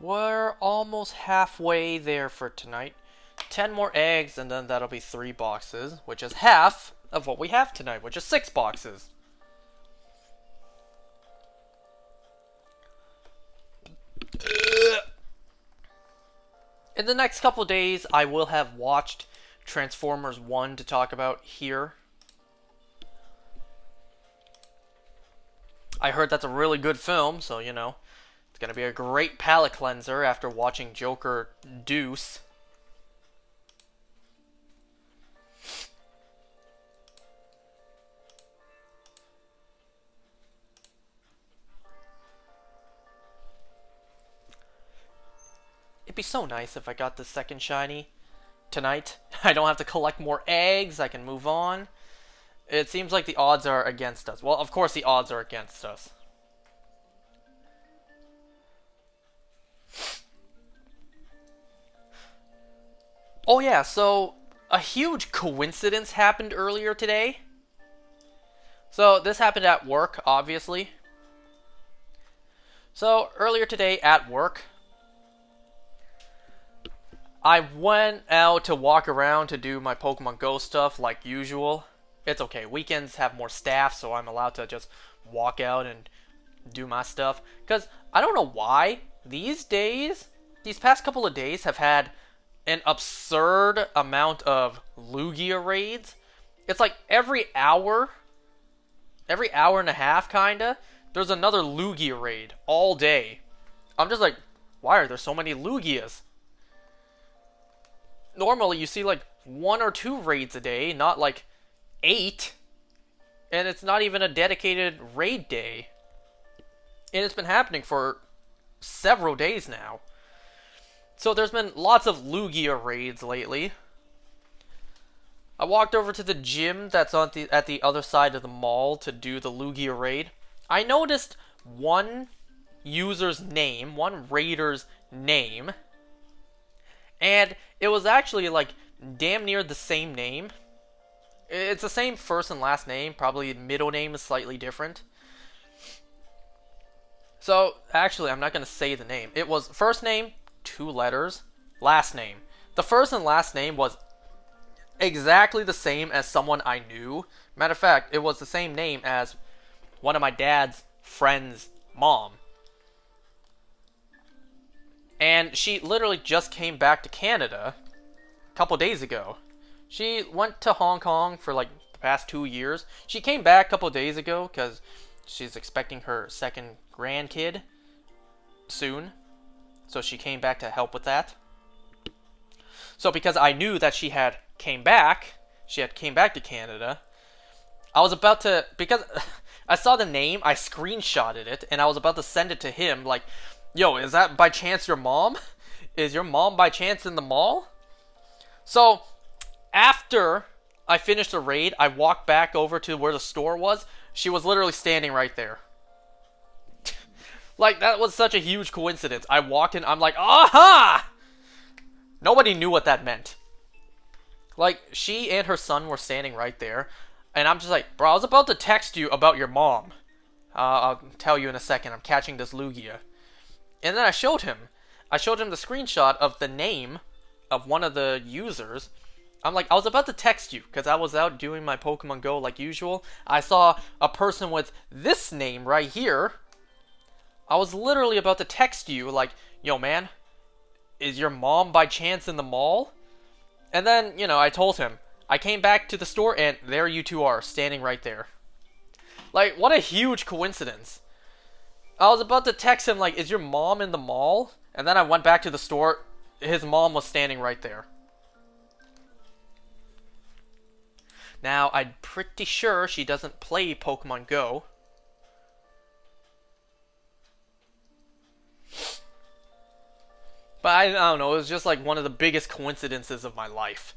We're almost halfway there for tonight. 10 more eggs, and then that'll be 3 boxes, which is half of what we have tonight, which is 6 boxes. In the next couple days, I will have watched Transformers 1 to talk about here. I heard that's a really good film, so, you know, it's going to be a great palate cleanser after watching Joker Deuce. It'd be so nice if I got the second shiny tonight. I don't have to collect more eggs. I can move on. It seems like the odds are against us. Well, of course the odds are against us. Oh yeah, so a huge coincidence happened earlier today. So this happened at work, obviously. So earlier today at work, I went out to walk around to do my Pokemon Go stuff like usual. It's okay, weekends have more staff, so I'm allowed to just walk out and do my stuff. Because I don't know why, these past couple of days have had an absurd amount of Lugia raids. It's like every hour and a half kinda, there's another Lugia raid all day. I'm just like, why are there so many Lugias? Normally you see like 1 or 2 raids a day, not like 8. And it's not even a dedicated raid day. And it's been happening for several days now. So there's been lots of Lugia raids lately. I walked over to the gym that's at the other side of the mall to do the Lugia raid. I noticed one user's name, one raider's name, and it was actually like damn near the same name. It's the same first and last name, probably middle name is slightly different. So, actually, I'm not going to say the name. It was first name, 2 letters, last name. The first and last name was exactly the same as someone I knew. Matter of fact, it was the same name as one of my dad's friend's mom. And she literally just came back to Canada a couple days ago. She went to Hong Kong for like the past 2 years. She came back a couple days ago because she's expecting her second grandkid soon. So she came back to help with that. So because I knew that she had came back to Canada, I was about to, because I saw the name, I screenshotted it, and I was about to send it to him, like, Yo, is that by chance your mom? Is your mom by chance in the mall? So, after I finished the raid, I walked back over to where the store was. She was literally standing right there. Like, that was such a huge coincidence. I walked in, I'm like, aha! Nobody knew what that meant. Like, she and her son were standing right there. And I'm just like, bro, I was about to text you about your mom. I'll tell you in a second. I'm catching this Lugia. And then I showed him. I showed him the screenshot of the name of one of the users. I'm like, I was about to text you because I was out doing my Pokemon Go like usual. I saw a person with this name right here. I was literally about to text you like, yo man, is your mom by chance in the mall? And then, you know, I told him. I came back to the store and there you two are, standing right there. Like, what a huge coincidence. I was about to text him like, is your mom in the mall? And then I went back to the store. His mom was standing right there. Now, I'm pretty sure she doesn't play Pokemon Go. But I don't know, it was just like one of the biggest coincidences of my life.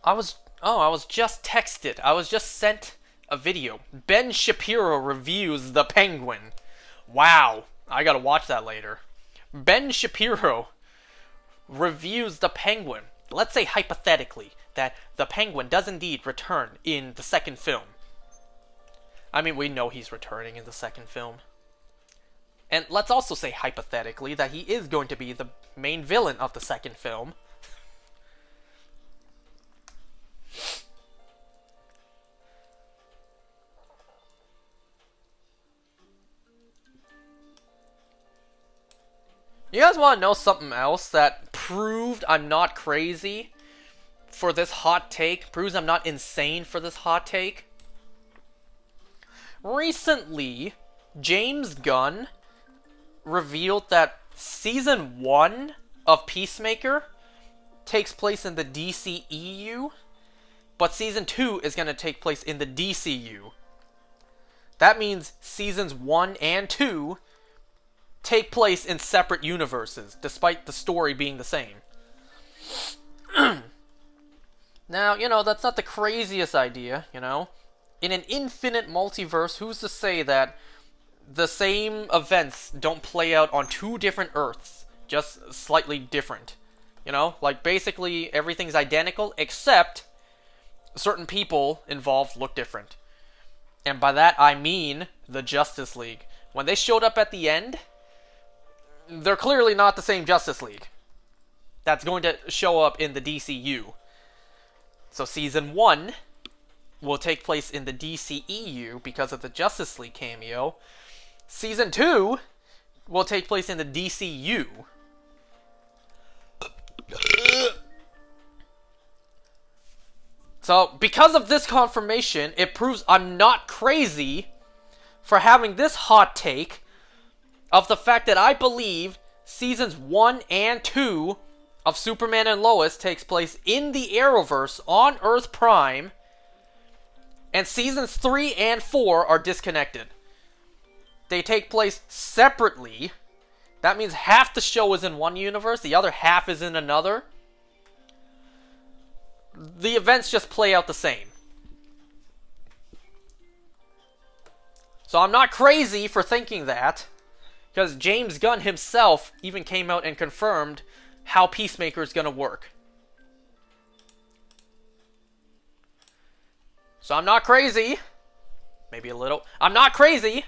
I was just texted. I was just sent a video. Ben Shapiro reviews The Penguin. Wow, I gotta watch that later. Ben Shapiro reviews The Penguin. Let's say hypothetically that The Penguin does indeed return in the second film. I mean, we know he's returning in the second film. And let's also say hypothetically that he is going to be the main villain of the second film. You guys want to know something else that proved I'm not crazy for this hot take? Proves I'm not insane for this hot take? Recently, James Gunn revealed that Season 1 of Peacemaker takes place in the DCEU, but Season 2 is going to take place in the DCU. That means Seasons 1 and 2 take place in separate universes, despite the story being the same. Now, you know, that's not the craziest idea, you know? In an infinite multiverse, who's to say that the same events don't play out on two different Earths, just slightly different? You know, like basically everything's identical, except certain people involved look different. And by that I mean the Justice League. When they showed up at the end, they're clearly not the same Justice League that's going to show up in the DCU. So Season 1 will take place in the DCEU because of the Justice League cameo. Season 2 will take place in the DCU. So, because of this confirmation, it proves I'm not crazy for having this hot take of the fact that I believe Seasons 1 and 2 of Superman and Lois takes place in the Arrowverse on Earth Prime, and Seasons 3 and 4 are disconnected. They take place separately. That means half the show is in one universe, the other half is in another. The events just play out the same. So I'm not crazy for thinking that, because James Gunn himself even came out and confirmed how Peacemaker is going to work. So I'm not crazy. Maybe a little. I'm not crazy.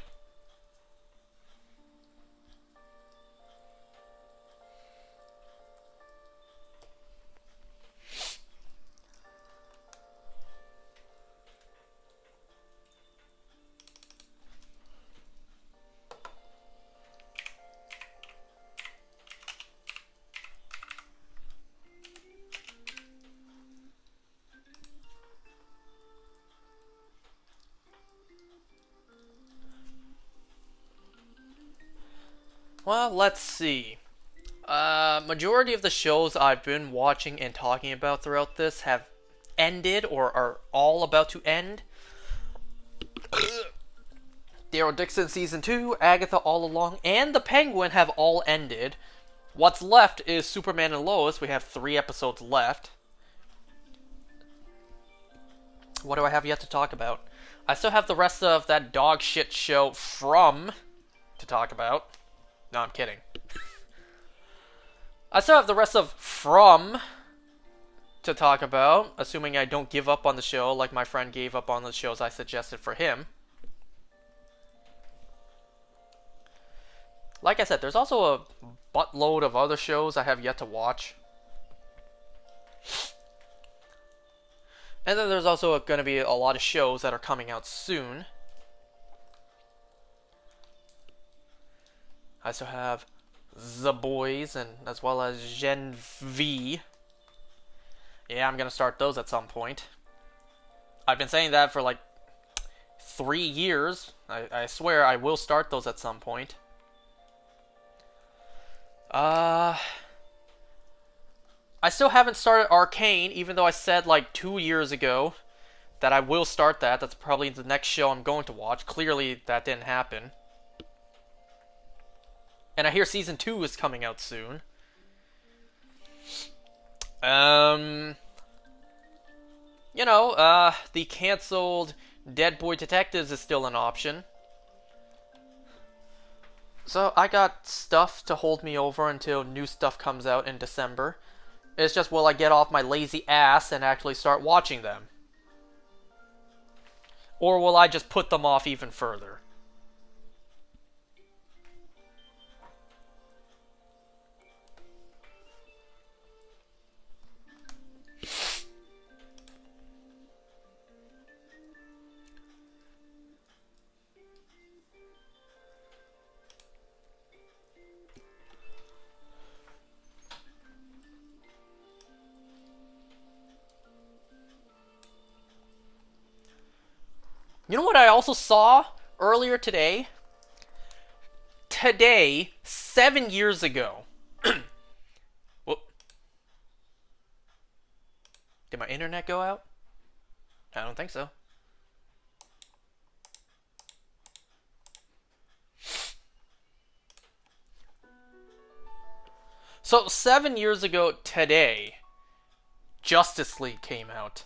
Well, let's see. Majority of the shows I've been watching and talking about throughout this have ended or are all about to end. Daryl Dixon Season 2, Agatha All Along, and The Penguin have all ended. What's left is Superman and Lois. We have 3 episodes left. What do I have yet to talk about? I still have the rest of that dog shit show From to talk about. No, I'm kidding. I still have the rest of From to talk about, assuming I don't give up on the show like my friend gave up on the shows I suggested for him. Like I said, there's also a buttload of other shows I have yet to watch. And then there's also going to be a lot of shows that are coming out soon. I still have The Boys, and as well as Gen V. Yeah, I'm going to start those at some point. I've been saying that for like 3 years. I swear I will start those at some point. I still haven't started Arcane, even though I said like 2 years ago that I will start that. That's probably the next show I'm going to watch. Clearly, that didn't happen. And I hear Season 2 is coming out soon. You know, the canceled Dead Boy Detectives is still an option. So I got stuff to hold me over until new stuff comes out in December. It's just, will I get off my lazy ass and actually start watching them? Or will I just put them off even further? You know what I also saw earlier today? Today, 7 years ago. Whoop. Did my internet go out? I don't think so. So, 7 years ago today, Justice League came out.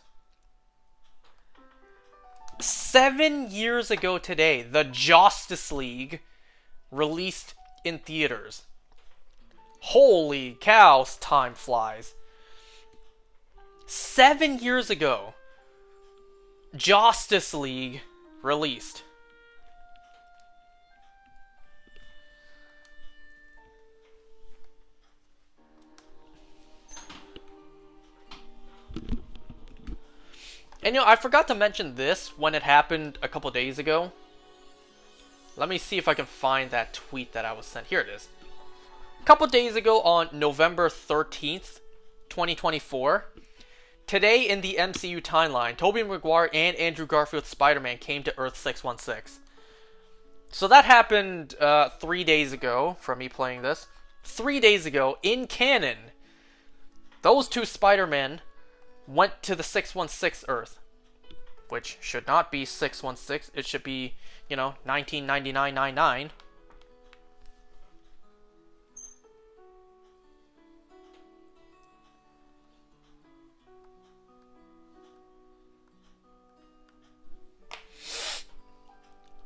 7 years ago today, the Justice League released in theaters. Holy cow, time flies. 7 years ago, Justice League released. And you know, I forgot to mention this when it happened a couple days ago. Let me see if I can find that tweet that I was sent. Here it is. A couple days ago on November 13th, 2024. Today in the MCU timeline, Tobey Maguire and Andrew Garfield's Spider-Man came to Earth 616. So that happened 3 days ago from me playing this. 3 days ago, in canon, those two Spider-Men went to the 616 Earth, which should not be 616. It should be, you know, 1999-99.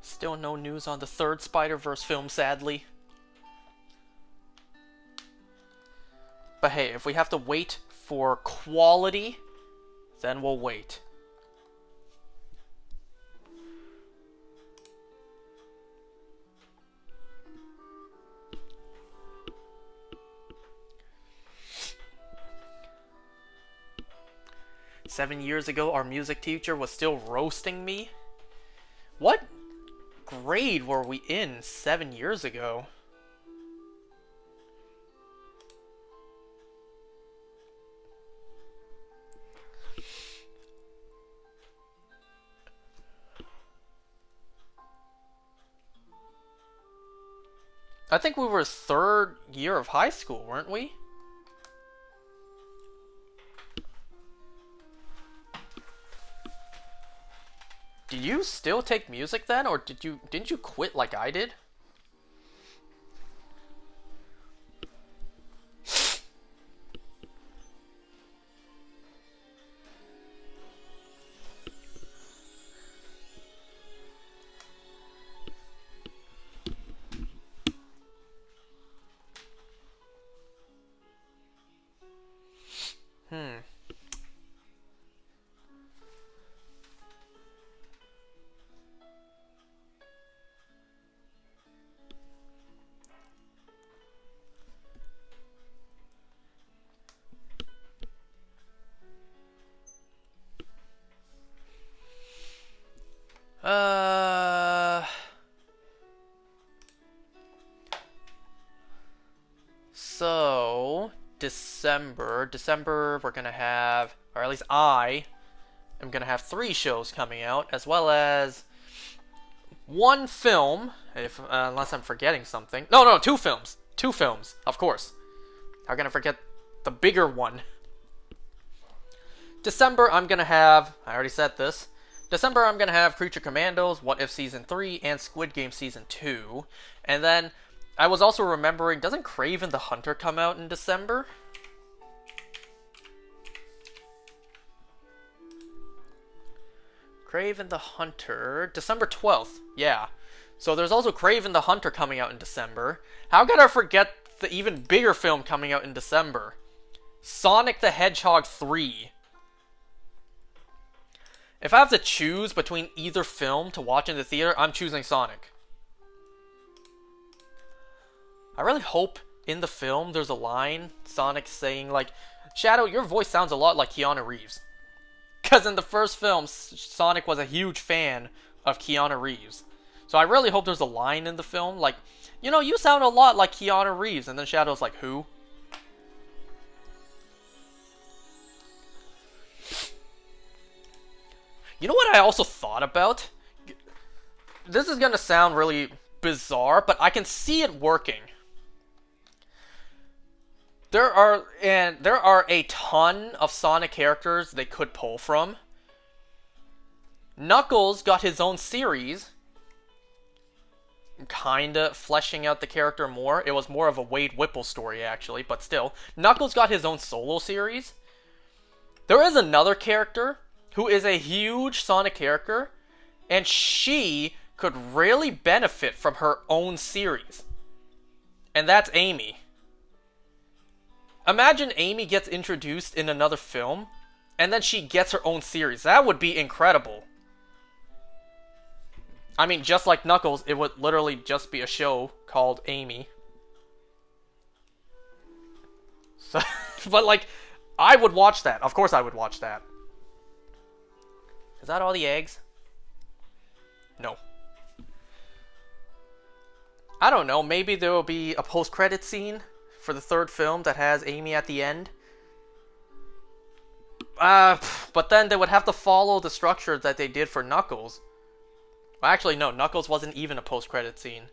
Still no news on the third Spider-Verse film, sadly. But hey, if we have to wait for quality, then we'll wait. "7 years ago, our music teacher was still roasting me." What grade were we in 7 years ago? I think we were third year of high school, weren't we? Do you still take music then, or didn't you quit like I did? Hmm. Uh. So December, we're gonna have, or at least I am gonna have 3 shows coming out, as well as 1 film, if unless I'm forgetting something. No, 2 films. 2 films, of course. I'm gonna forget the bigger one. December, I'm gonna have, I already said this. December, I'm gonna have Creature Commandos, What If Season 3, and Squid Game Season 2. And then I was also remembering, doesn't Kraven the Hunter come out in December? Kraven the Hunter, December 12th, yeah. So there's also Kraven the Hunter coming out in December. How could I forget the even bigger film coming out in December? Sonic the Hedgehog 3. If I have to choose between either film to watch in the theater, I'm choosing Sonic. I really hope in the film there's a line, Sonic saying like, Shadow, your voice sounds a lot like Keanu Reeves. Because in the first film, Sonic was a huge fan of Keanu Reeves. So I really hope there's a line in the film like, you know, you sound a lot like Keanu Reeves. And then Shadow's like, who? You know what I also thought about? This is gonna sound really bizarre, but I can see it working. There are a ton of Sonic characters they could pull from. Knuckles got his own series, kinda fleshing out the character more. It was more of a Wade Whipple story actually, but still. Knuckles got his own solo series. There is another character who is a huge Sonic character, and she could really benefit from her own series. And that's Amy. Imagine Amy gets introduced in another film, and then she gets her own series. That would be incredible. I mean, just like Knuckles, it would literally just be a show called Amy. So, but like, I would watch that. Of course I would watch that. Is that all the eggs? No. I don't know, maybe there will be a post-credit scene for the 3rd film that has Amy at the end. But then they would have to follow the structure that they did for Knuckles. Well, actually, no, Knuckles wasn't even a post-credit scene.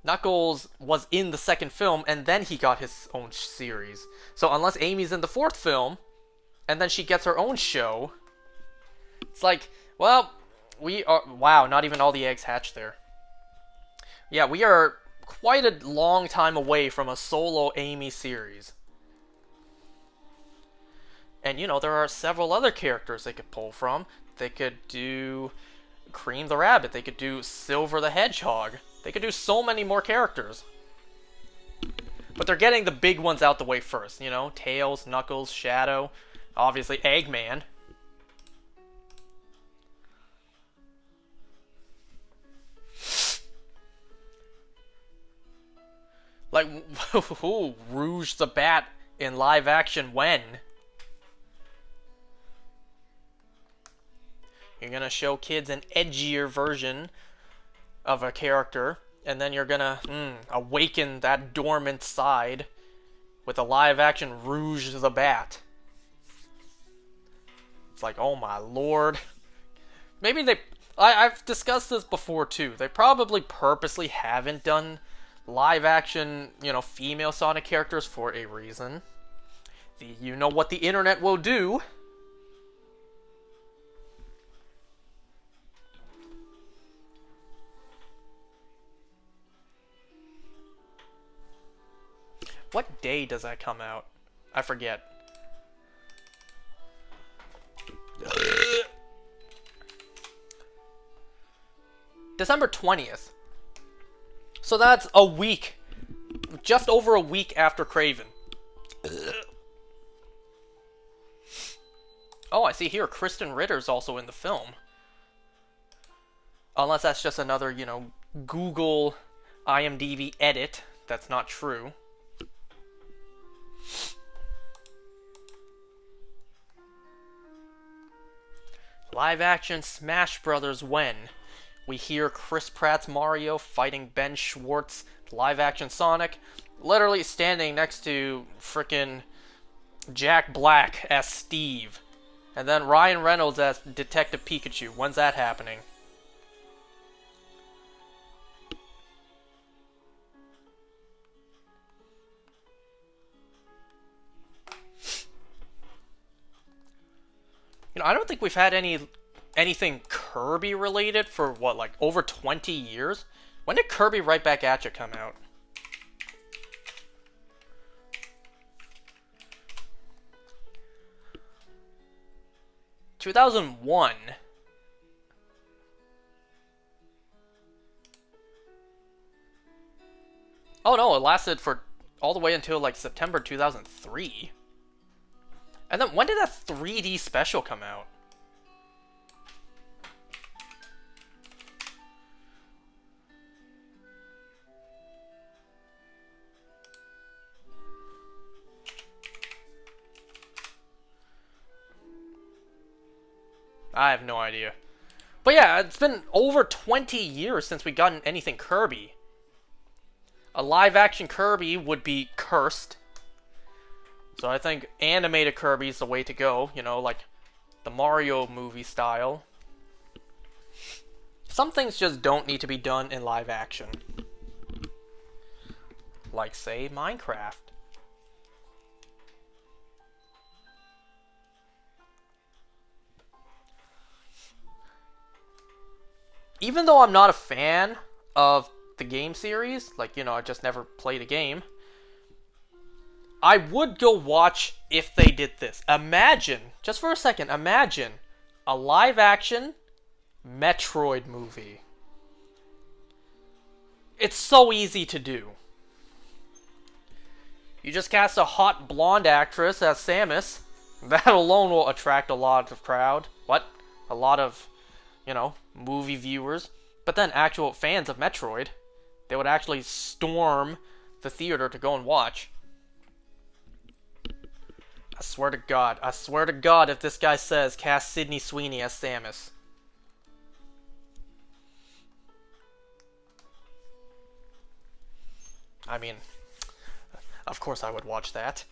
Knuckles was in the 2nd film, and then he got his own series. So unless Amy's in the 4th film, and then she gets her own show, it's like, well, we are... Wow, not even all the eggs hatched there. Yeah, we are quite a long time away from a solo Amy series. And, you know, there are several other characters they could pull from. They could do Cream the Rabbit. They could do Silver the Hedgehog. They could do so many more characters. But they're getting the big ones out the way first, you know? Tails, Knuckles, Shadow, obviously Eggman. Like, ooh, Rouge the Bat in live action when? You're gonna show kids an edgier version of a character, and then you're gonna awaken that dormant side with a live action Rouge the Bat. It's like, oh my lord. Maybe they... I've discussed this before too. They probably purposely haven't done live action, you know, female Sonic characters for a reason. You know what the internet will do. What day does that come out? I forget. December 20th. So that's a week. Just over a week after Craven. Oh, I see here Kristen Ritter's also in the film. Unless that's just another, you know, Google IMDb edit. That's not true. Live action Smash Brothers when? We hear Chris Pratt's Mario fighting Ben Schwartz, live action Sonic, literally standing next to frickin' Jack Black as Steve. And then Ryan Reynolds as Detective Pikachu. When's that happening? You know, I don't think we've had anything Kirby related for what, like over 20 years? When did Kirby Right Back At You come out? (2001). Oh no, it lasted for all the way until like September 2003. And then when did that 3D special come out? I have no idea. But yeah, it's been over 20 years since we gotten anything Kirby. A live-action Kirby would be cursed. So I think animated Kirby is the way to go. You know, like the Mario movie style. Some things just don't need to be done in live action. Like, say, Minecraft. Even though I'm not a fan of the game series, like, you know, I just never played a game, I would go watch if they did this. Imagine, just for a second, imagine a live-action Metroid movie. It's so easy to do. You just cast a hot blonde actress as Samus. That alone will attract a lot of crowd. What? A lot of, you know, movie viewers. But then actual fans of Metroid, they would actually storm the theater to go and watch. I swear to God, if this guy says cast Sydney Sweeney as Samus. I mean, of course I would watch that.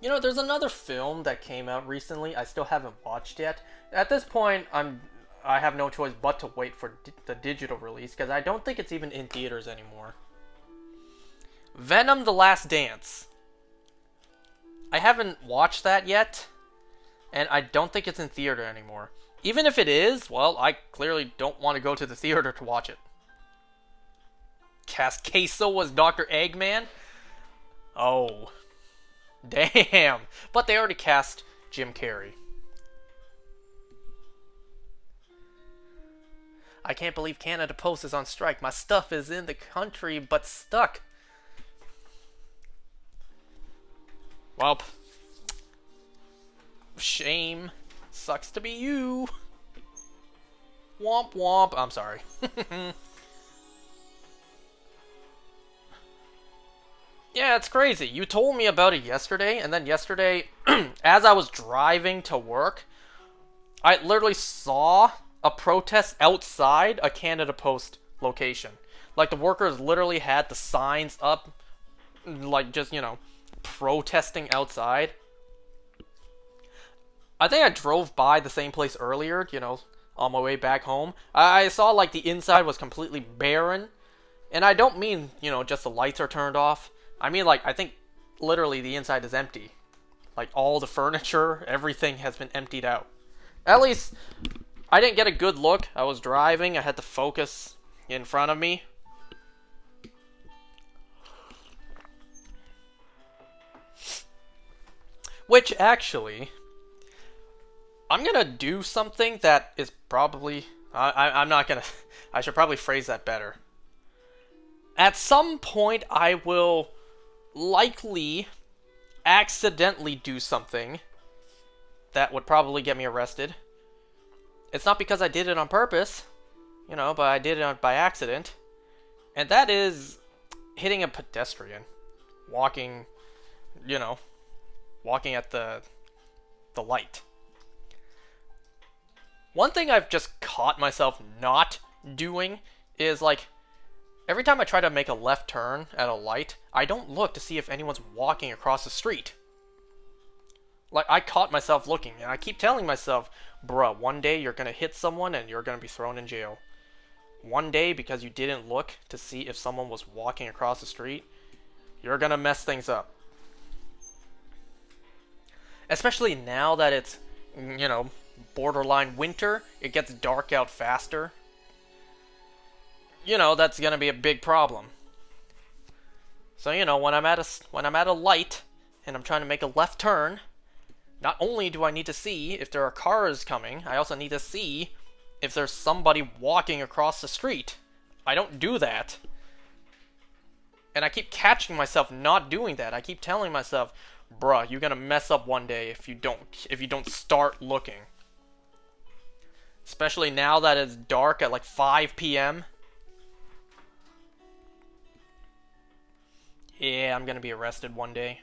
You know, there's another film that came out recently. I still haven't watched yet. At this point, I have no choice but to wait for the digital release because I don't think it's even in theaters anymore. Venom: The Last Dance. I haven't watched that yet, and I don't think it's in theater anymore. Even if it is, well, I clearly don't want to go to the theater to watch it. Cast Queso as Dr. Eggman? Oh. Damn. But they already cast Jim Carrey. I can't believe Canada Post is on strike. My stuff is in the country, but stuck. Well, shame. Sucks to be you. Womp womp. I'm sorry. Yeah, it's crazy. You told me about it yesterday, and then yesterday, as I was driving to work, I literally saw a protest outside a Canada Post location. Like, the workers literally had the signs up, like, just, protesting outside. I think I drove by the same place earlier, on my way back home. I saw, like, the inside was completely barren. And I don't mean, just the lights are turned off. I mean, like, I think literally the inside is empty. Like, all the furniture, everything has been emptied out. At least, I didn't get a good look. I was driving. I had to focus in front of me. Which, actually, I'm gonna do something that is probably... I'm not gonna... I should probably phrase that better. At some point, I will likely accidentally do something that would probably get me arrested. It's not because I did it on purpose, but I did it by accident. And that is hitting a pedestrian. Walking, walking at the light. One thing I've just caught myself not doing is, like, every time I try to make a left turn at a light, I don't look to see if anyone's walking across the street. Like, I caught myself looking, and I keep telling myself, bruh, one day you're gonna hit someone and you're gonna be thrown in jail. One day, because you didn't look to see if someone was walking across the street, you're gonna mess things up. Especially now that it's, borderline winter, it gets dark out faster. That's gonna be a big problem. So, when I'm at a light and I'm trying to make a left turn, not only do I need to see if there are cars coming, I also need to see if there's somebody walking across the street. I don't do that. And I keep catching myself not doing that. I keep telling myself, bruh, you're gonna mess up one day if you don't start looking. Especially now that it's dark at like 5 p.m. Yeah, I'm gonna be arrested one day.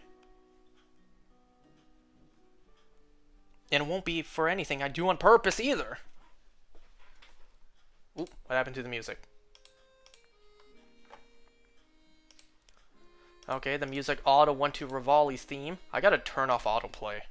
And it won't be for anything I do on purpose either. Oop, what happened to the music? Okay, the music auto went to Rivali's theme. I gotta turn off autoplay.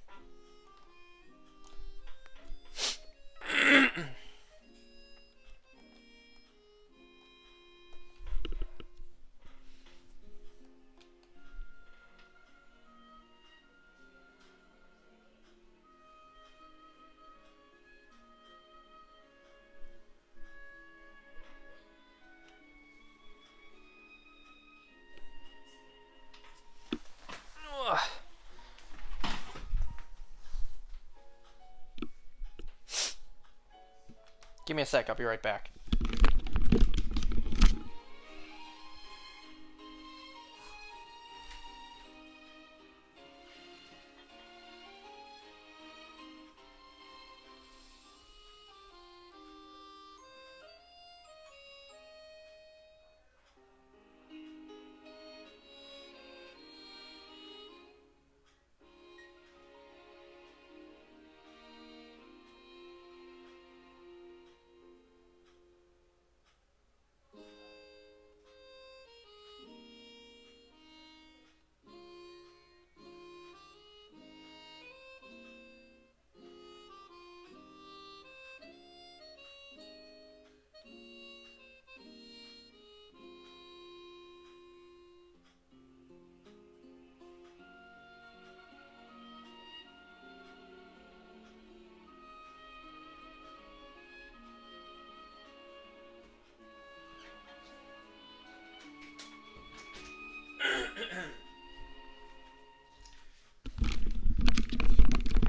Give me a sec, I'll be right back.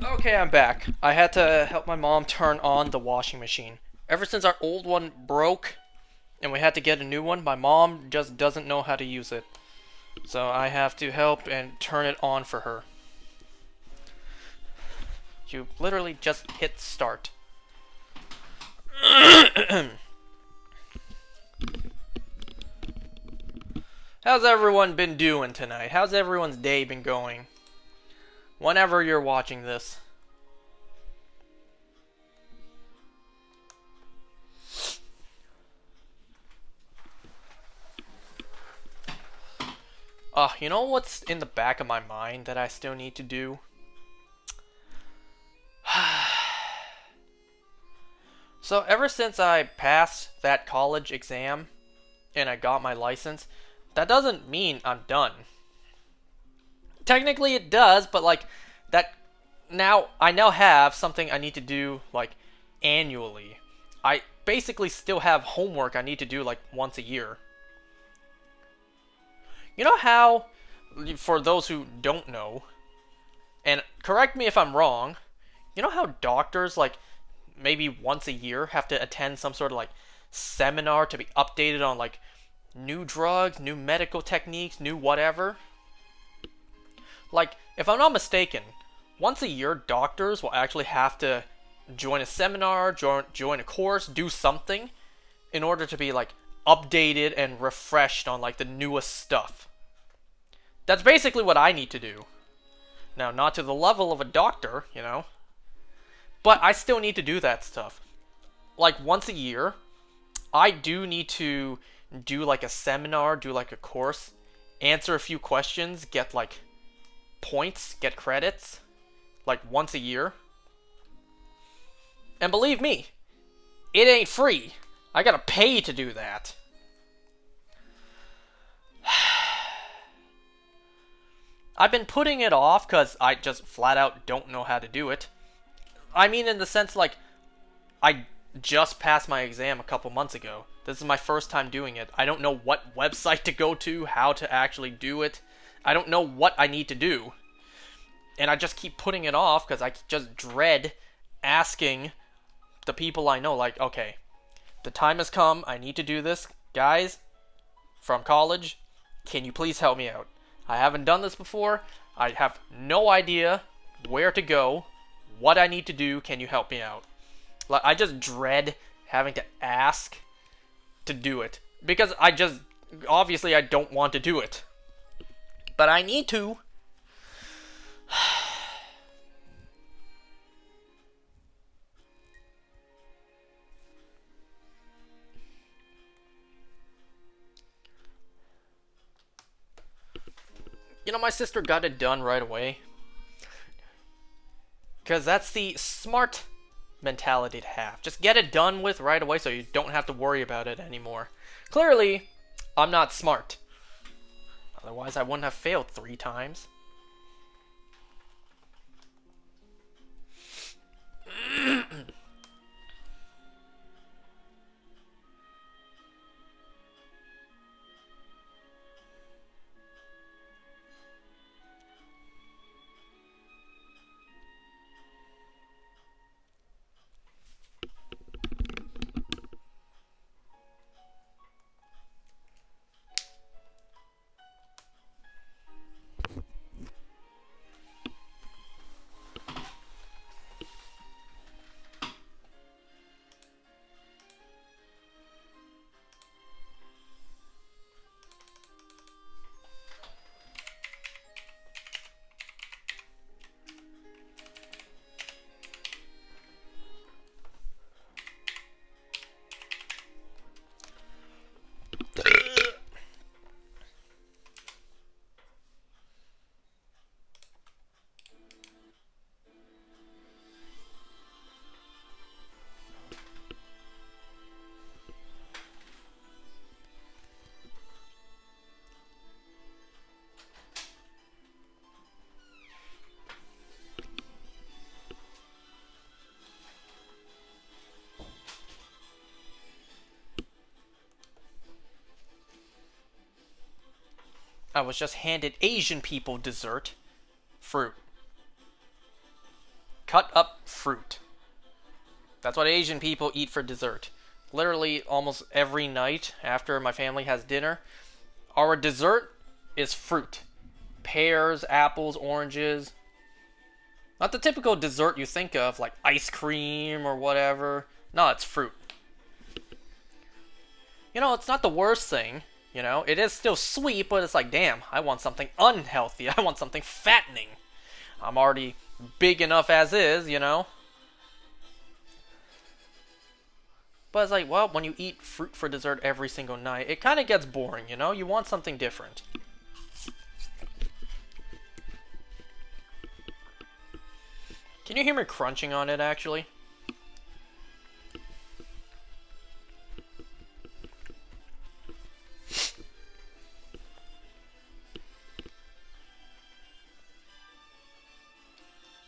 Okay, I'm back. I had to help my mom turn on the washing machine. Ever since our old one broke and we had to get a new one, my mom just doesn't know how to use it. So I have to help and turn it on for her. You literally just hit start. How's everyone been doing tonight? How's everyone's day been going? Whenever you're watching this. You know what's in the back of my mind that I still need to do? So ever since I passed that college exam and I got my license, that doesn't mean I'm done. Technically it does, but like that I now have something I need to do like annually. I basically still have homework I need to do like once a year. You know how, for those who don't know, and correct me if I'm wrong, you know how doctors like maybe once a year have to attend some sort of like seminar to be updated on like new drugs, new medical techniques, new whatever? Like, if I'm not mistaken, once a year doctors will actually have to join a seminar, join a course, do something in order to be like updated and refreshed on like the newest stuff. That's basically what I need to do. Now, not to the level of a doctor, you know, but I still need to do that stuff. Like once a year, I do need to do like a seminar, do like a course, answer a few questions, get like points, get credits, like once a year. And believe me, it ain't free. I gotta pay to do that. I've been putting it off because I just flat out don't know how to do it. I mean, in the sense, like, I just passed my exam a couple months ago. This is my first time doing it. I don't know what website to go to, how to actually do it. I don't know what I need to do. And I just keep putting it off because I just dread asking the people I know, like, okay, the time has come, I need to do this. Guys from college, can you please help me out? I haven't done this before. I have no idea where to go, what I need to do. Can you help me out? Like, I just dread having to ask to do it because obviously I don't want to do it, but I need to. You know, my sister got it done right away. Because that's the smart mentality to have. Just get it done with right away so you don't have to worry about it anymore. Clearly, I'm not smart. Otherwise, I wouldn't have failed 3 times. I was just handed Asian people dessert. Fruit. Cut up fruit. That's what Asian people eat for dessert. Literally almost every night after my family has dinner, our dessert is fruit. Pears, apples, oranges. Not the typical dessert you think of, like ice cream or whatever. No, it's fruit. You know, it's not the worst thing. You know, it is still sweet, but it's like, damn, I want something unhealthy. I want something fattening. I'm already big enough as is, you know. But it's like, well, when you eat fruit for dessert every single night, it kind of gets boring, you know? You want something different. Can you hear me crunching on it, actually?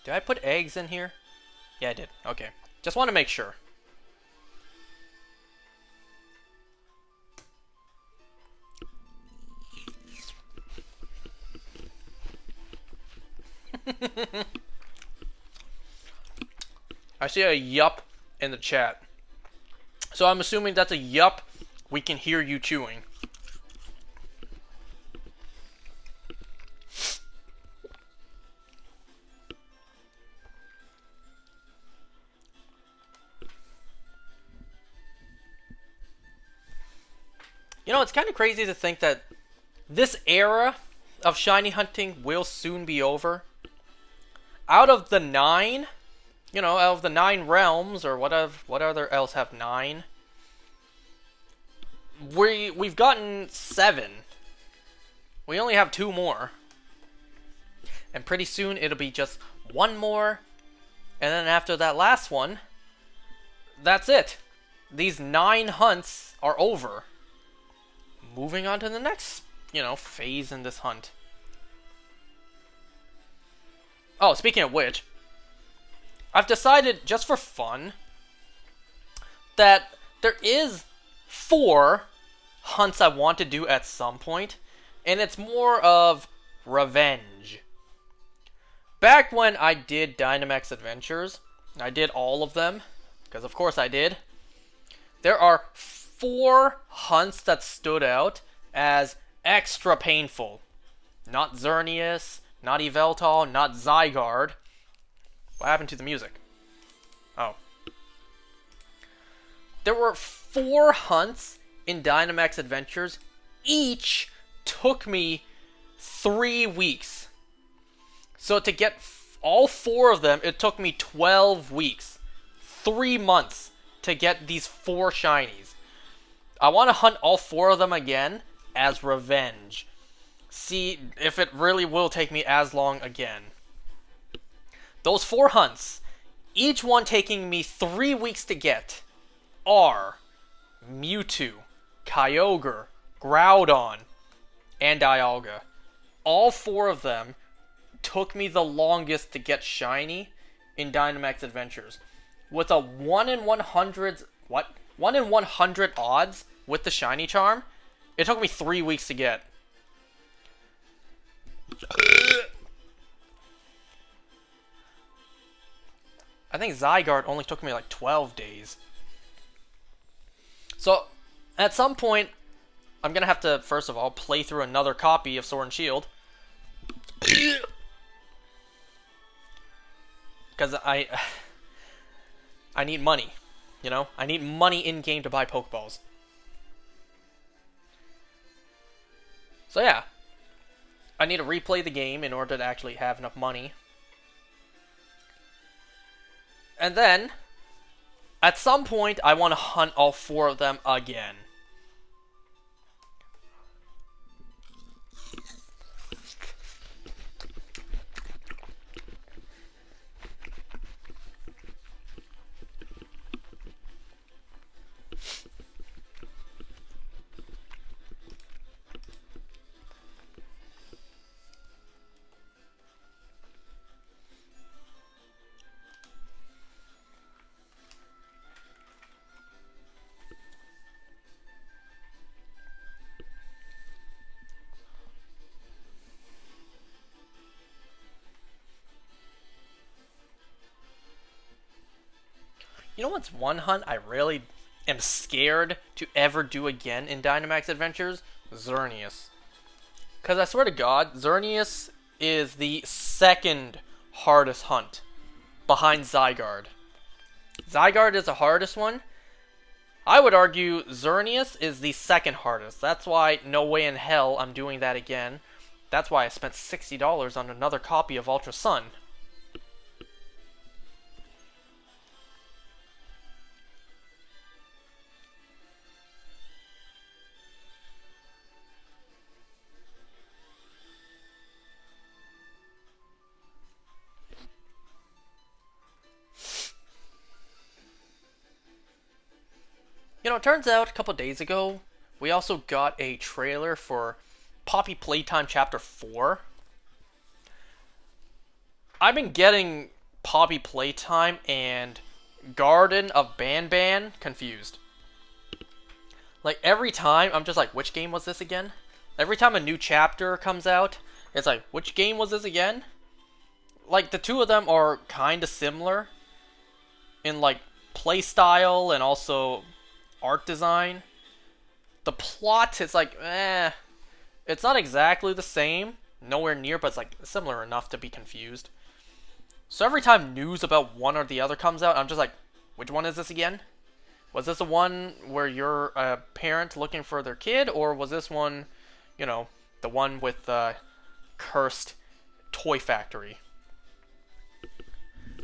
Did I put eggs in here? Yeah, I did. Okay. Just want to make sure. I see a yup in the chat. So I'm assuming that's a yup. We can hear you chewing. You know, it's kind of crazy to think that this era of shiny hunting will soon be over. Out of the 9, you know, out of the 9 realms, or what other else have 9? We've gotten 7. We only have 2 more. And pretty soon it'll be just 1 more. And then after that last one, that's it. These 9 hunts are over. Moving on to the next, you know, phase in this hunt. Oh, speaking of which, I've decided, just for fun, that there is 4 hunts I want to do at some point, and it's more of revenge. Back when I did Dynamax Adventures, I did all of them, because of course I did, there are 4 hunts that stood out as extra painful. Not Xerneas, not Yveltal, not Zygarde. What happened to the music? Oh. There were 4 hunts in Dynamax Adventures. Each took me 3 weeks. So to get all 4 of them, it took me 12 weeks. 3 months to get these 4 shinies. I want to hunt all 4 of them again as revenge. See if it really will take me as long again. Those 4 hunts, each one taking me 3 weeks to get, are Mewtwo, Kyogre, Groudon, and Dialga. All 4 of them took me the longest to get shiny in Dynamax Adventures. With a 1 in 100 odds with the shiny charm, it took me 3 weeks to get. I think Zygarde only took me like 12 days. So, at some point, I'm gonna have to, first of all, play through another copy of Sword and Shield. Because I need money, you know? I need money in-game to buy Pokeballs. So yeah, I need to replay the game in order to actually have enough money. And then, at some point, I want to hunt all 4 of them again. You know what's one hunt I really am scared to ever do again in Dynamax Adventures? Xerneas. Because I swear to God, Xerneas is the 2nd hardest hunt behind Zygarde. Zygarde is the hardest one. I would argue Xerneas is the 2nd hardest. That's why no way in hell I'm doing that again. That's why I spent $60 on another copy of Ultra Sun. You know, it turns out a couple days ago, we also got a trailer for Poppy Playtime Chapter 4. I've been getting Poppy Playtime and Garden of Banban confused. Like, every time, I'm just like, which game was this again? Every time a new chapter comes out, it's like, which game was this again? Like, the two of them are kind of similar in, like, play style and also art design. The plot is like, it's not exactly the same, nowhere near, but it's like similar enough to be confused. So every time news about one or the other comes out, I'm just like, which one is this again? Was this the one where you're a parent looking for their kid, or was this one, you know, the one with the cursed toy factory?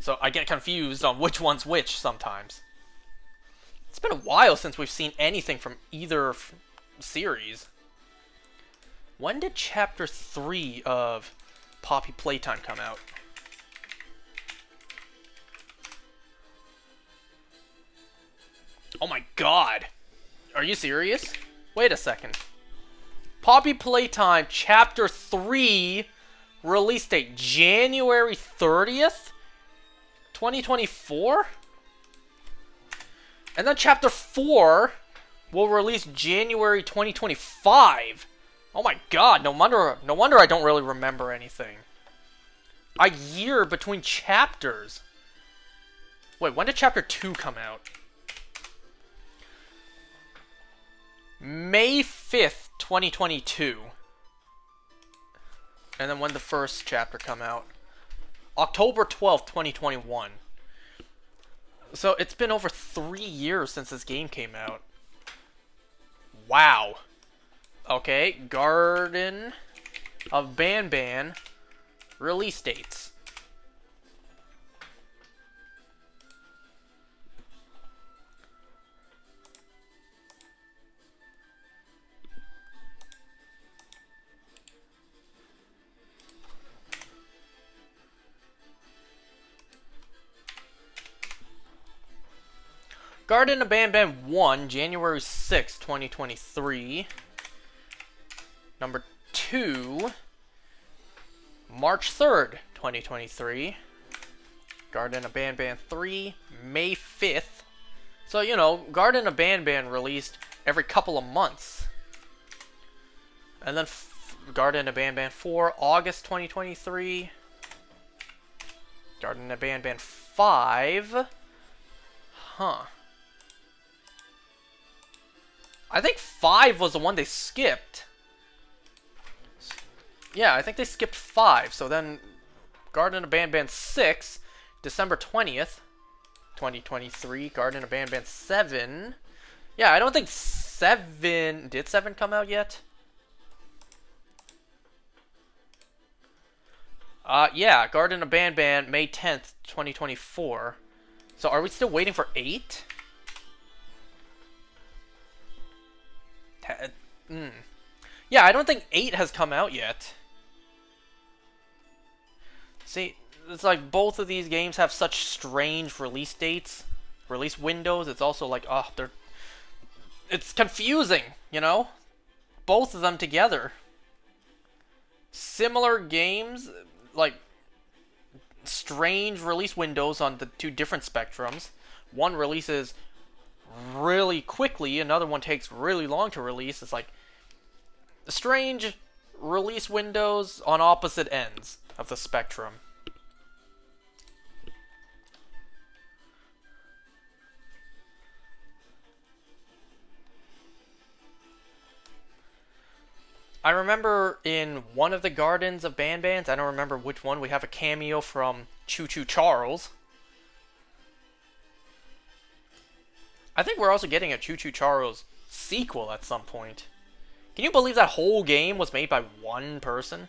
So I get confused on which one's which sometimes. It's been a while since we've seen anything from either series. When did Chapter 3 of Poppy Playtime come out? Oh my god! Are you serious? Wait a second. Poppy Playtime Chapter 3 release date January 30th? 2024? And then Chapter 4 will release January 2025. Oh my god, no wonder I don't really remember anything. A year between chapters. Wait, when did Chapter 2 come out? May 5th, 2022. And then when did the first chapter come out? October 12th, 2021. So it's been over 3 years since this game came out. Wow. Okay, Garden of Banban release dates. Garden of Banban 1, January 6, 2023. Number 2, March 3rd, 2023. Garden of Banban 3, May 5th. So, you know, Garden of Banban released every couple of months. And then Garden of Banban 4, August 2023. Garden of Banban 5. Huh. I think 5 was the one they skipped. Yeah, I think they skipped 5. So then Garden of Banban 6, December 20th, 2023. Garden of Banban 7. Yeah, I don't think 7... Did 7 come out yet? Yeah, Garden of Banban, May 10th, 2024. So are we still waiting for 8? Yeah, I don't think 8 has come out yet. See, it's like both of these games have such strange release dates, release windows. It's also like, it's confusing, you know? Both of them together. Similar games, like strange release windows on the two different spectrums. One releases really quickly, another one takes really long to release. It's like strange release windows on opposite ends of the spectrum. I remember in one of the Gardens of Banbans, I don't remember which one, we have a cameo from Choo Choo Charles. I think we're also getting a Choo Choo Charles sequel at some point. Can you believe that whole game was made by one person?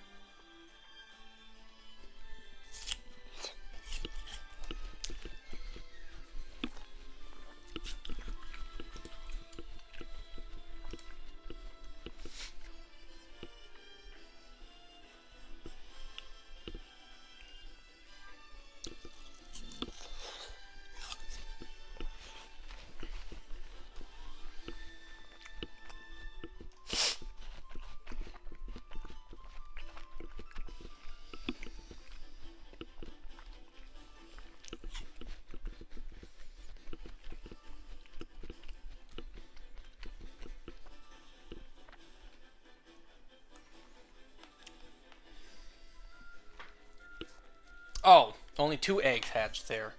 Only 2 eggs hatched there.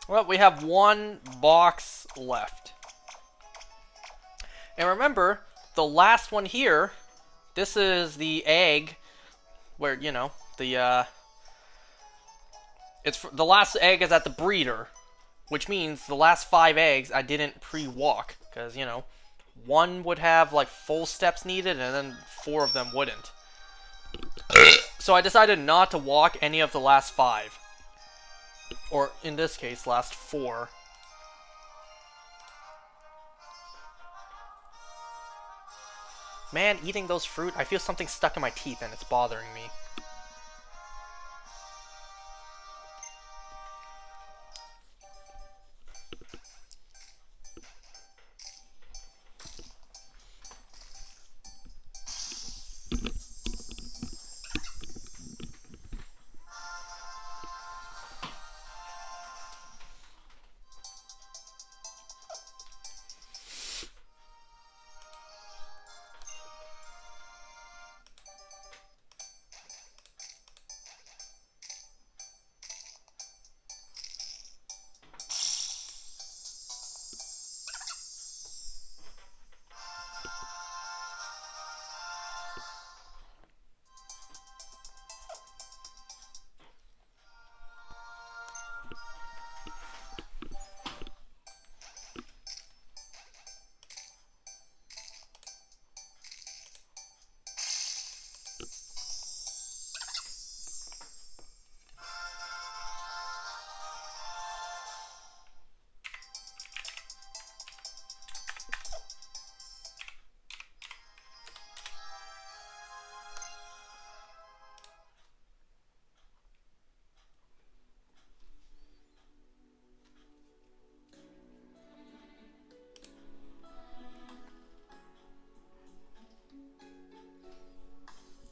Well, we have 1 box left. And remember, the last one here, this is the egg where, you know, the last egg is at the breeder, which means the last 5 eggs I didn't pre-walk, because, you know, 1 would have like full steps needed and then 4 of them wouldn't. So I decided not to walk any of the last 5. Or in this case, last 4. Man, eating those fruit, I feel something stuck in my teeth and it's bothering me.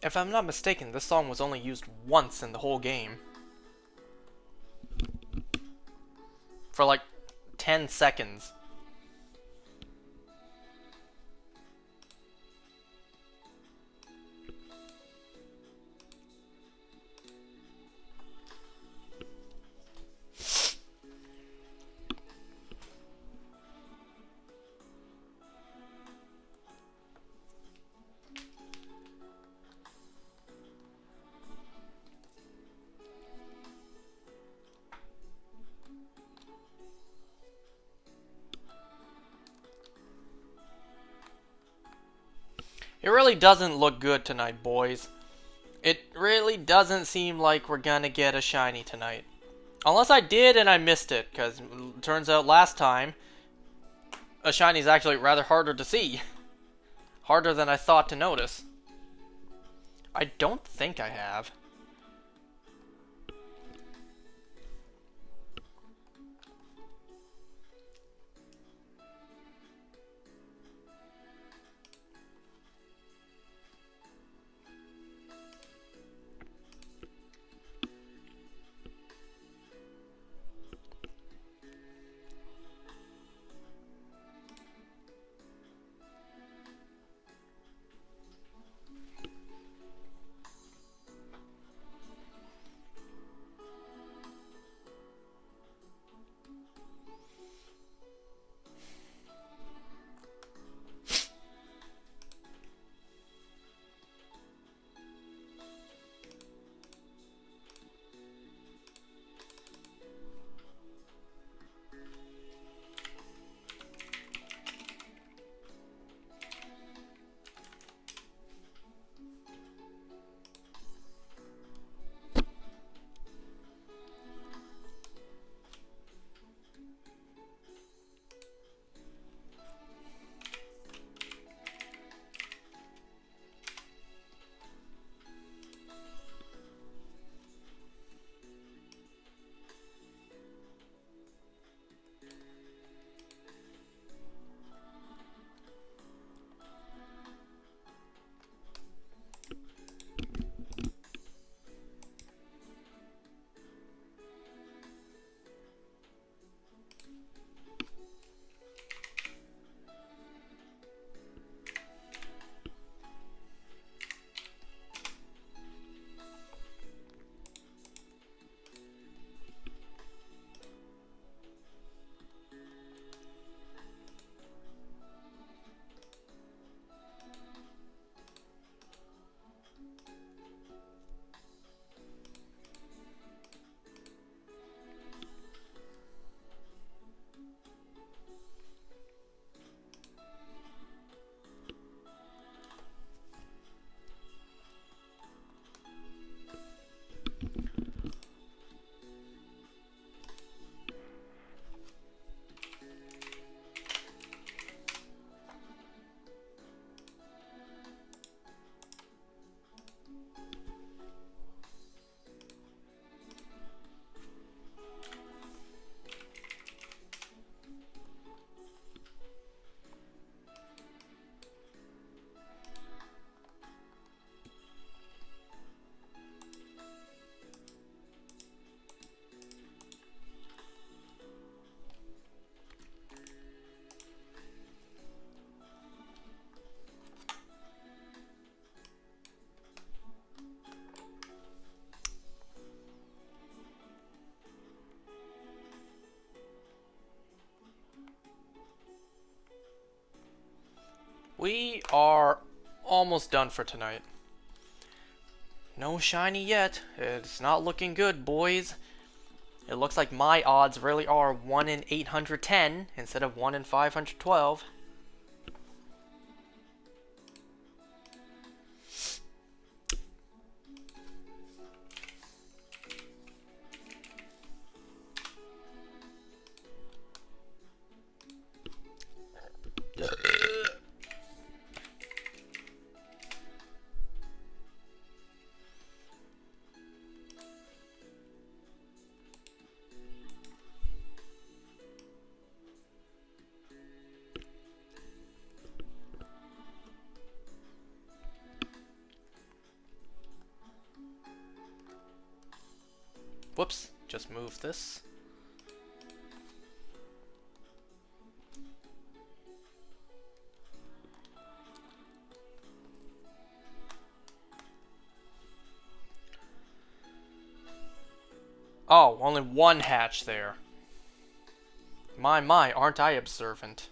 If I'm not mistaken, this song was only used once in the whole game. For like 10 seconds. It really doesn't look good tonight, boys. It really doesn't seem like we're gonna get a shiny tonight. Unless I did and I missed it, because it turns out last time, a shiny is actually rather harder to see. Harder than I thought to notice. I don't think I have. We are almost done for tonight. No shiny yet. It's not looking good, boys. It looks like my odds really are 1 in 810 instead of 1 in 512. Whoops, just move this. Oh, only one hatch there. My, aren't I observant?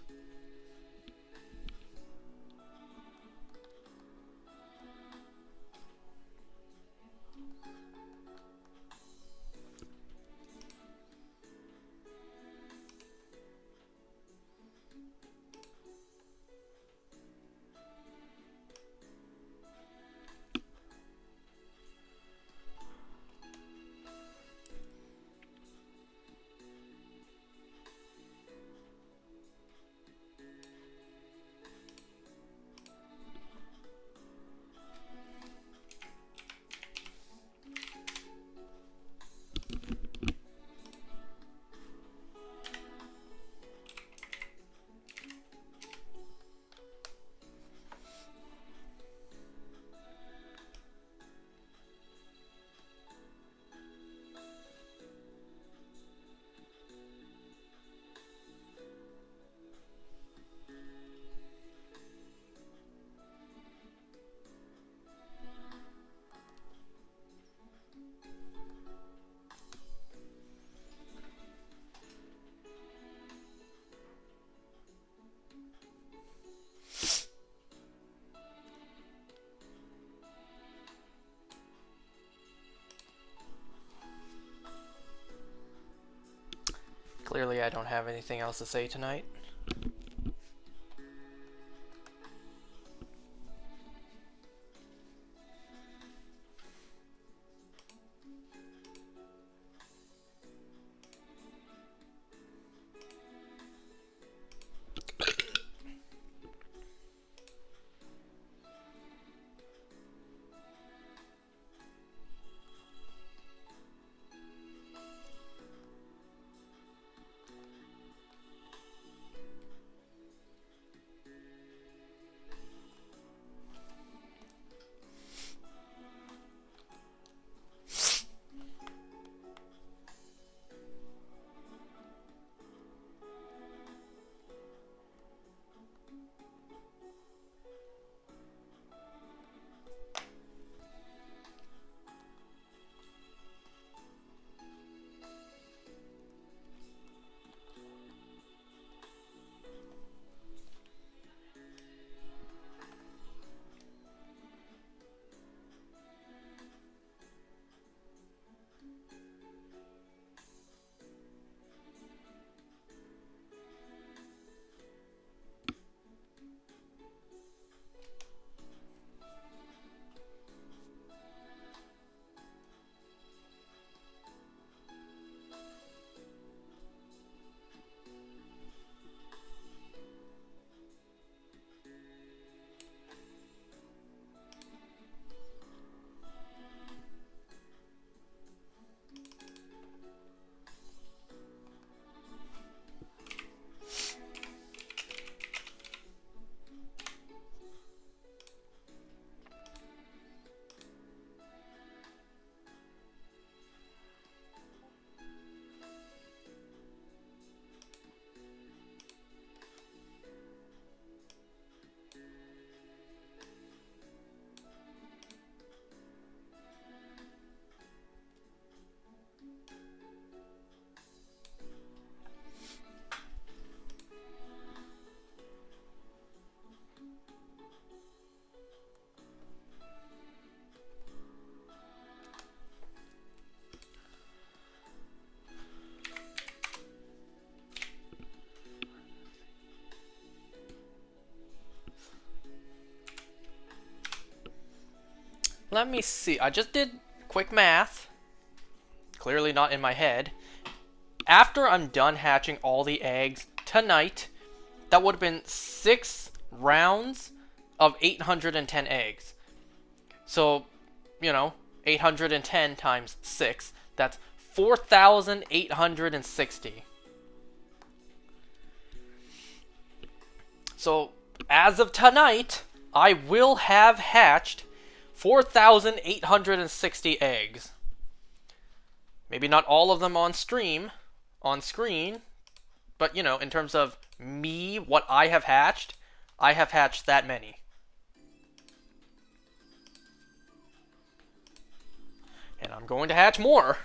Sorry, I don't have anything else to say tonight. Let me see. I just did quick math. Clearly not in my head. After I'm done hatching all the eggs tonight, that would have been 6 rounds of 810 eggs. So, 810 times 6. That's 4,860. So, as of tonight, I will have hatched 4,860 eggs. Maybe not all of them on screen, but in terms of me, what I have hatched that many. And I'm going to hatch more.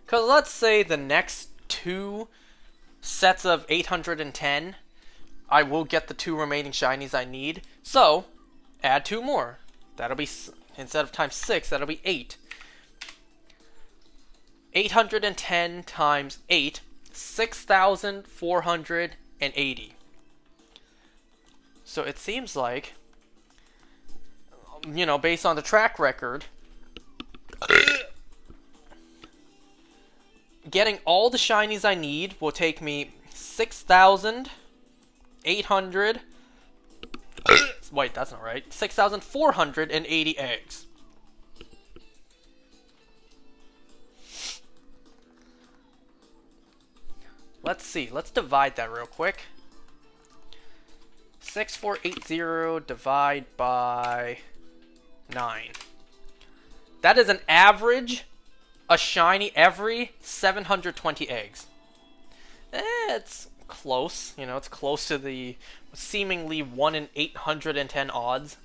Because let's say the next 2 sets of 810, I will get the 2 remaining shinies I need. So, add 2 more. That'll be, instead of times 6, that'll be 8. 810 times 8, 6,480. So it seems like, based on the track record, getting all the shinies I need will take me 6,800. Wait, that's not right. 6,480 eggs. Let's see. Let's divide that real quick. 6,480 divide by 9. That is an average, a shiny every 720 eggs. It's close. It's close to the seemingly 1 in 810 odds.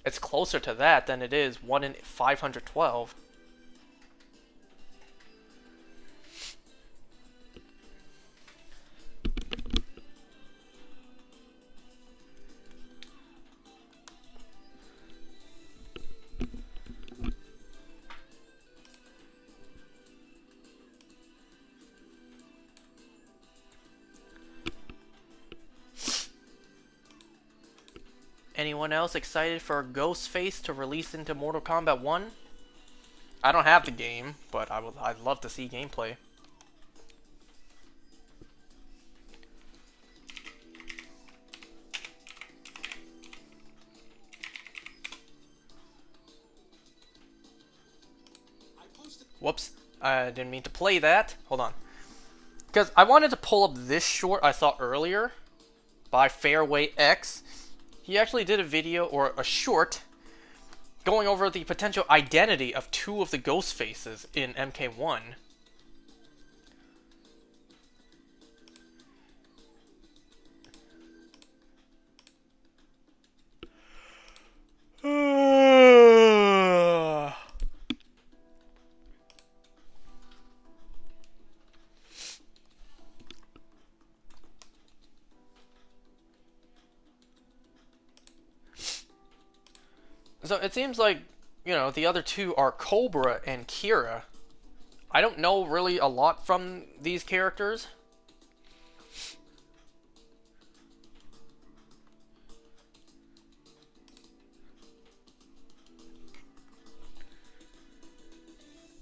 It's closer to that than it is 1 in 512. Anyone else excited for Ghostface to release into Mortal Kombat 1? I don't have the game, but I'd love to see gameplay. Whoops, I didn't mean to play that. Hold on. Because I wanted to pull up this short I saw earlier by Fairway X. He actually did a video, or a short, going over the potential identity of two of the ghost faces in MK1. So it seems like, the other two are Cobra and Kira. I don't know really a lot from these characters.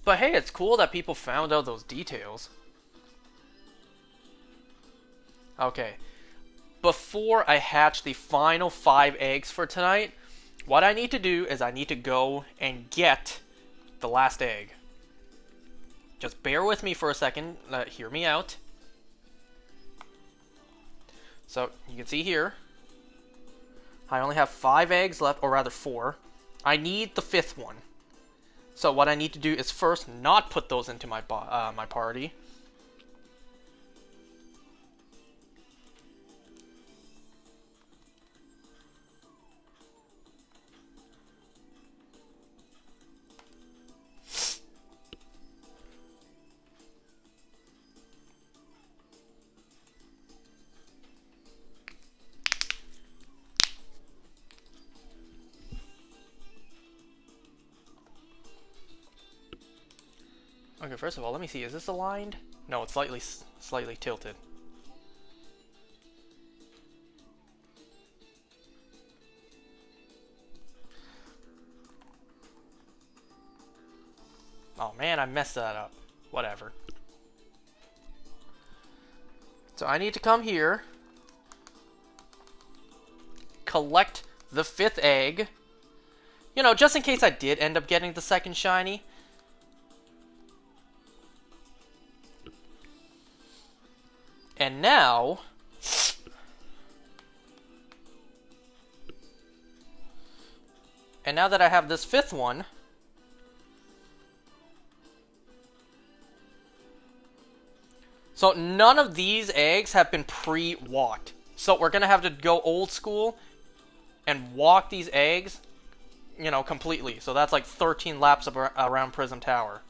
But hey, it's cool that people found out those details. Okay. Before I hatch the final 5 eggs for tonight, what I need to do is I need to go and get the last egg. Just bear with me for a second. Hear me out. So, you can see here, I only have 5 eggs left, or rather 4. I need the 5th one. So what I need to do is first not put those into my my party. Okay, first of all, let me see. Is this aligned? No, it's slightly tilted. Oh man, I messed that up. Whatever. So I need to come here, collect the 5th egg. Just in case I did end up getting the 2nd shiny. And now, that I have this 5th one, so none of these eggs have been pre-walked. So we're going to have to go old school and walk these eggs, completely. So that's like 13 laps around Prism Tower.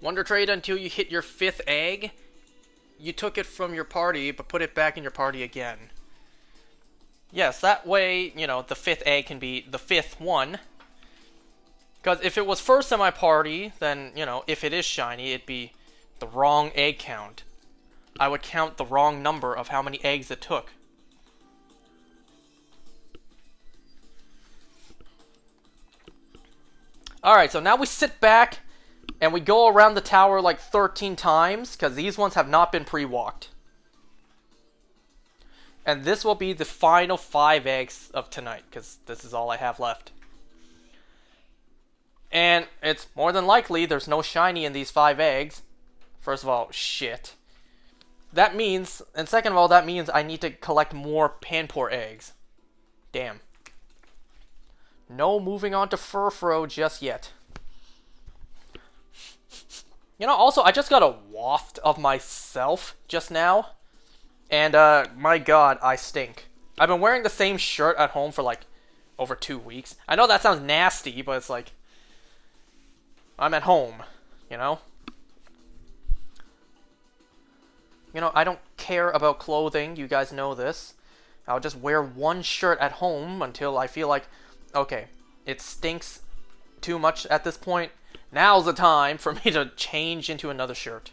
Wonder Trade, until you hit your 5th egg, you took it from your party, but put it back in your party again. Yes, that way, the 5th egg can be the 5th one. Because if it was first in my party, then, if it is shiny, it'd be the wrong egg count. I would count the wrong number of how many eggs it took. Alright, so now we sit back and we go around the tower like 13 times, because these ones have not been pre-walked. And this will be the final 5 eggs of tonight, because this is all I have left. And it's more than likely there's no shiny in these 5 eggs. First of all, shit. That means, and second of all, that means I need to collect more Panpour eggs. Damn. No moving on to Furfro just yet. Also, I just got a waft of myself just now. And, my god, I stink. I've been wearing the same shirt at home for, like, over 2 weeks. I know that sounds nasty, but it's like, I'm at home, I don't care about clothing, you guys know this. I'll just wear one shirt at home until I feel like, okay, it stinks too much at this point. Now's the time for me to change into another shirt.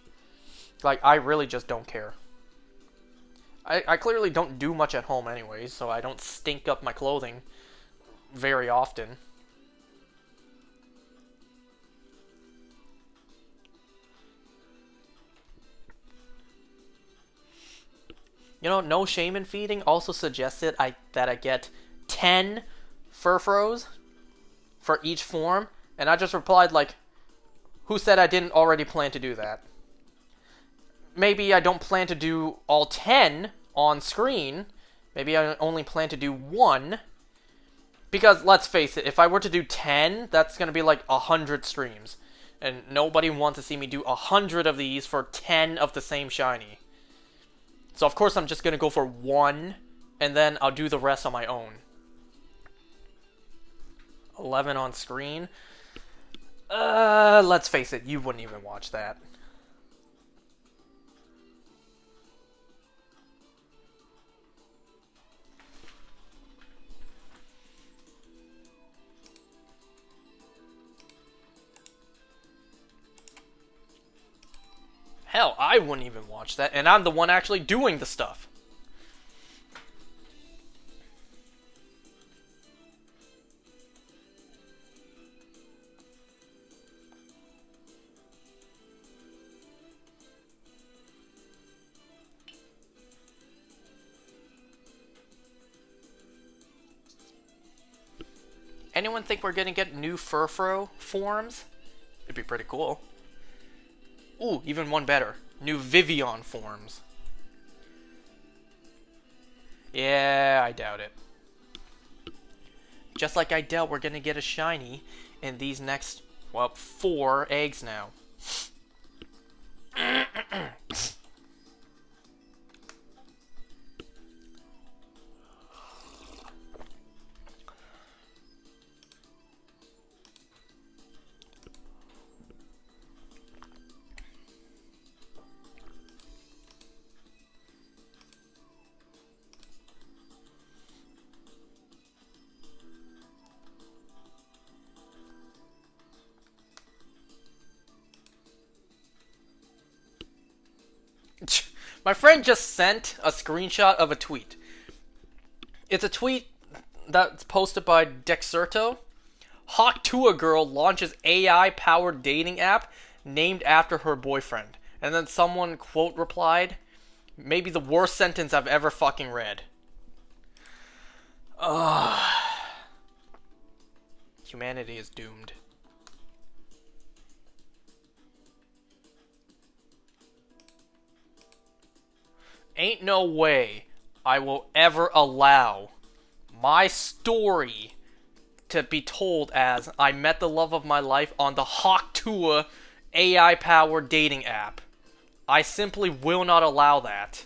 Like, I really just don't care. I clearly don't do much at home anyways, so I don't stink up my clothing very often. You know, No Shame in Feeding also suggested that I get 10 furfros for each form, and I just replied, like, who said I didn't already plan to do that? Maybe I don't plan to do all 10 on screen. Maybe I only plan to do 1. Because, let's face it, if I were to do 10, that's going to be like 100 streams. And nobody wants to see me do 100 of these for 10 of the same shiny. So, of course, I'm just going to go for 1, and then I'll do the rest on my own. 11 on screen. Let's face it, you wouldn't even watch that. Hell, I wouldn't even watch that, and I'm the one actually doing the stuff. Anyone think we're gonna get new Furfro forms? It'd be pretty cool. Ooh, even one better. New Vivian forms. Yeah, I doubt it. Just like I doubt we're gonna get a shiny in these next, well, 4 eggs now. My friend just sent a screenshot of a tweet. It's a tweet that's posted by Dexerto. Hawk Tua girl launches AI-powered dating app named after her boyfriend. And then someone, quote, replied, maybe the worst sentence I've ever fucking read. Ugh. Humanity is doomed. Ain't no way I will ever allow my story to be told as I met the love of my life on the Hawk Tua AI-powered dating app. I simply will not allow that.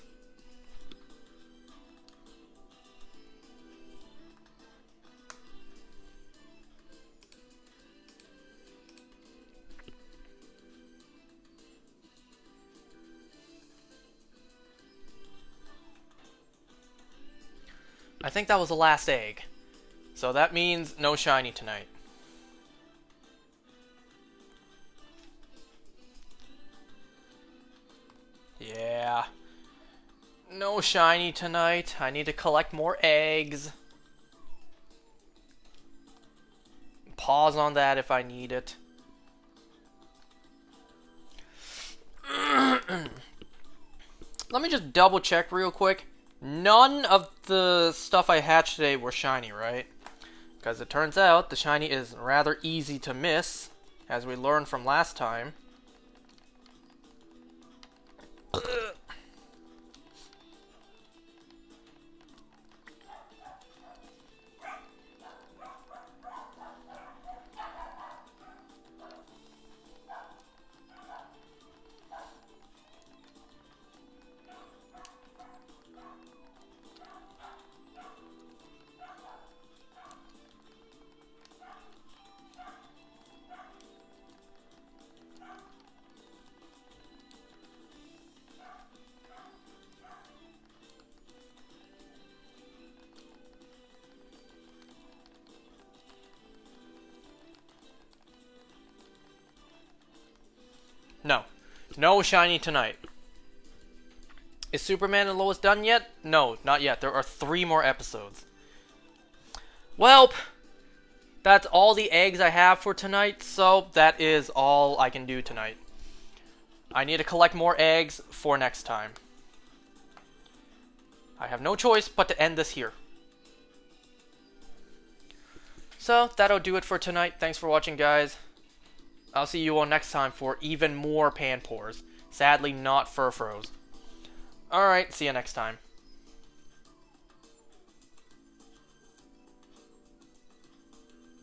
I think that was the last egg. So that means no shiny tonight. Yeah. No shiny tonight. I need to collect more eggs. Pause on that if I need it. Let me just double check real quick. None of the stuff I hatched today were shiny, right? Because it turns out the shiny is rather easy to miss, as we learned from last time. No. No shiny tonight. Is Superman and Lois done yet? No, not yet. There are 3 more episodes. Well, that's all the eggs I have for tonight, so that is all I can do tonight. I need to collect more eggs for next time. I have no choice but to end this here. So, that'll do it for tonight. Thanks for watching, guys. I'll see you all next time for even more Panpours. Sadly, not Furfros. Alright, see you next time.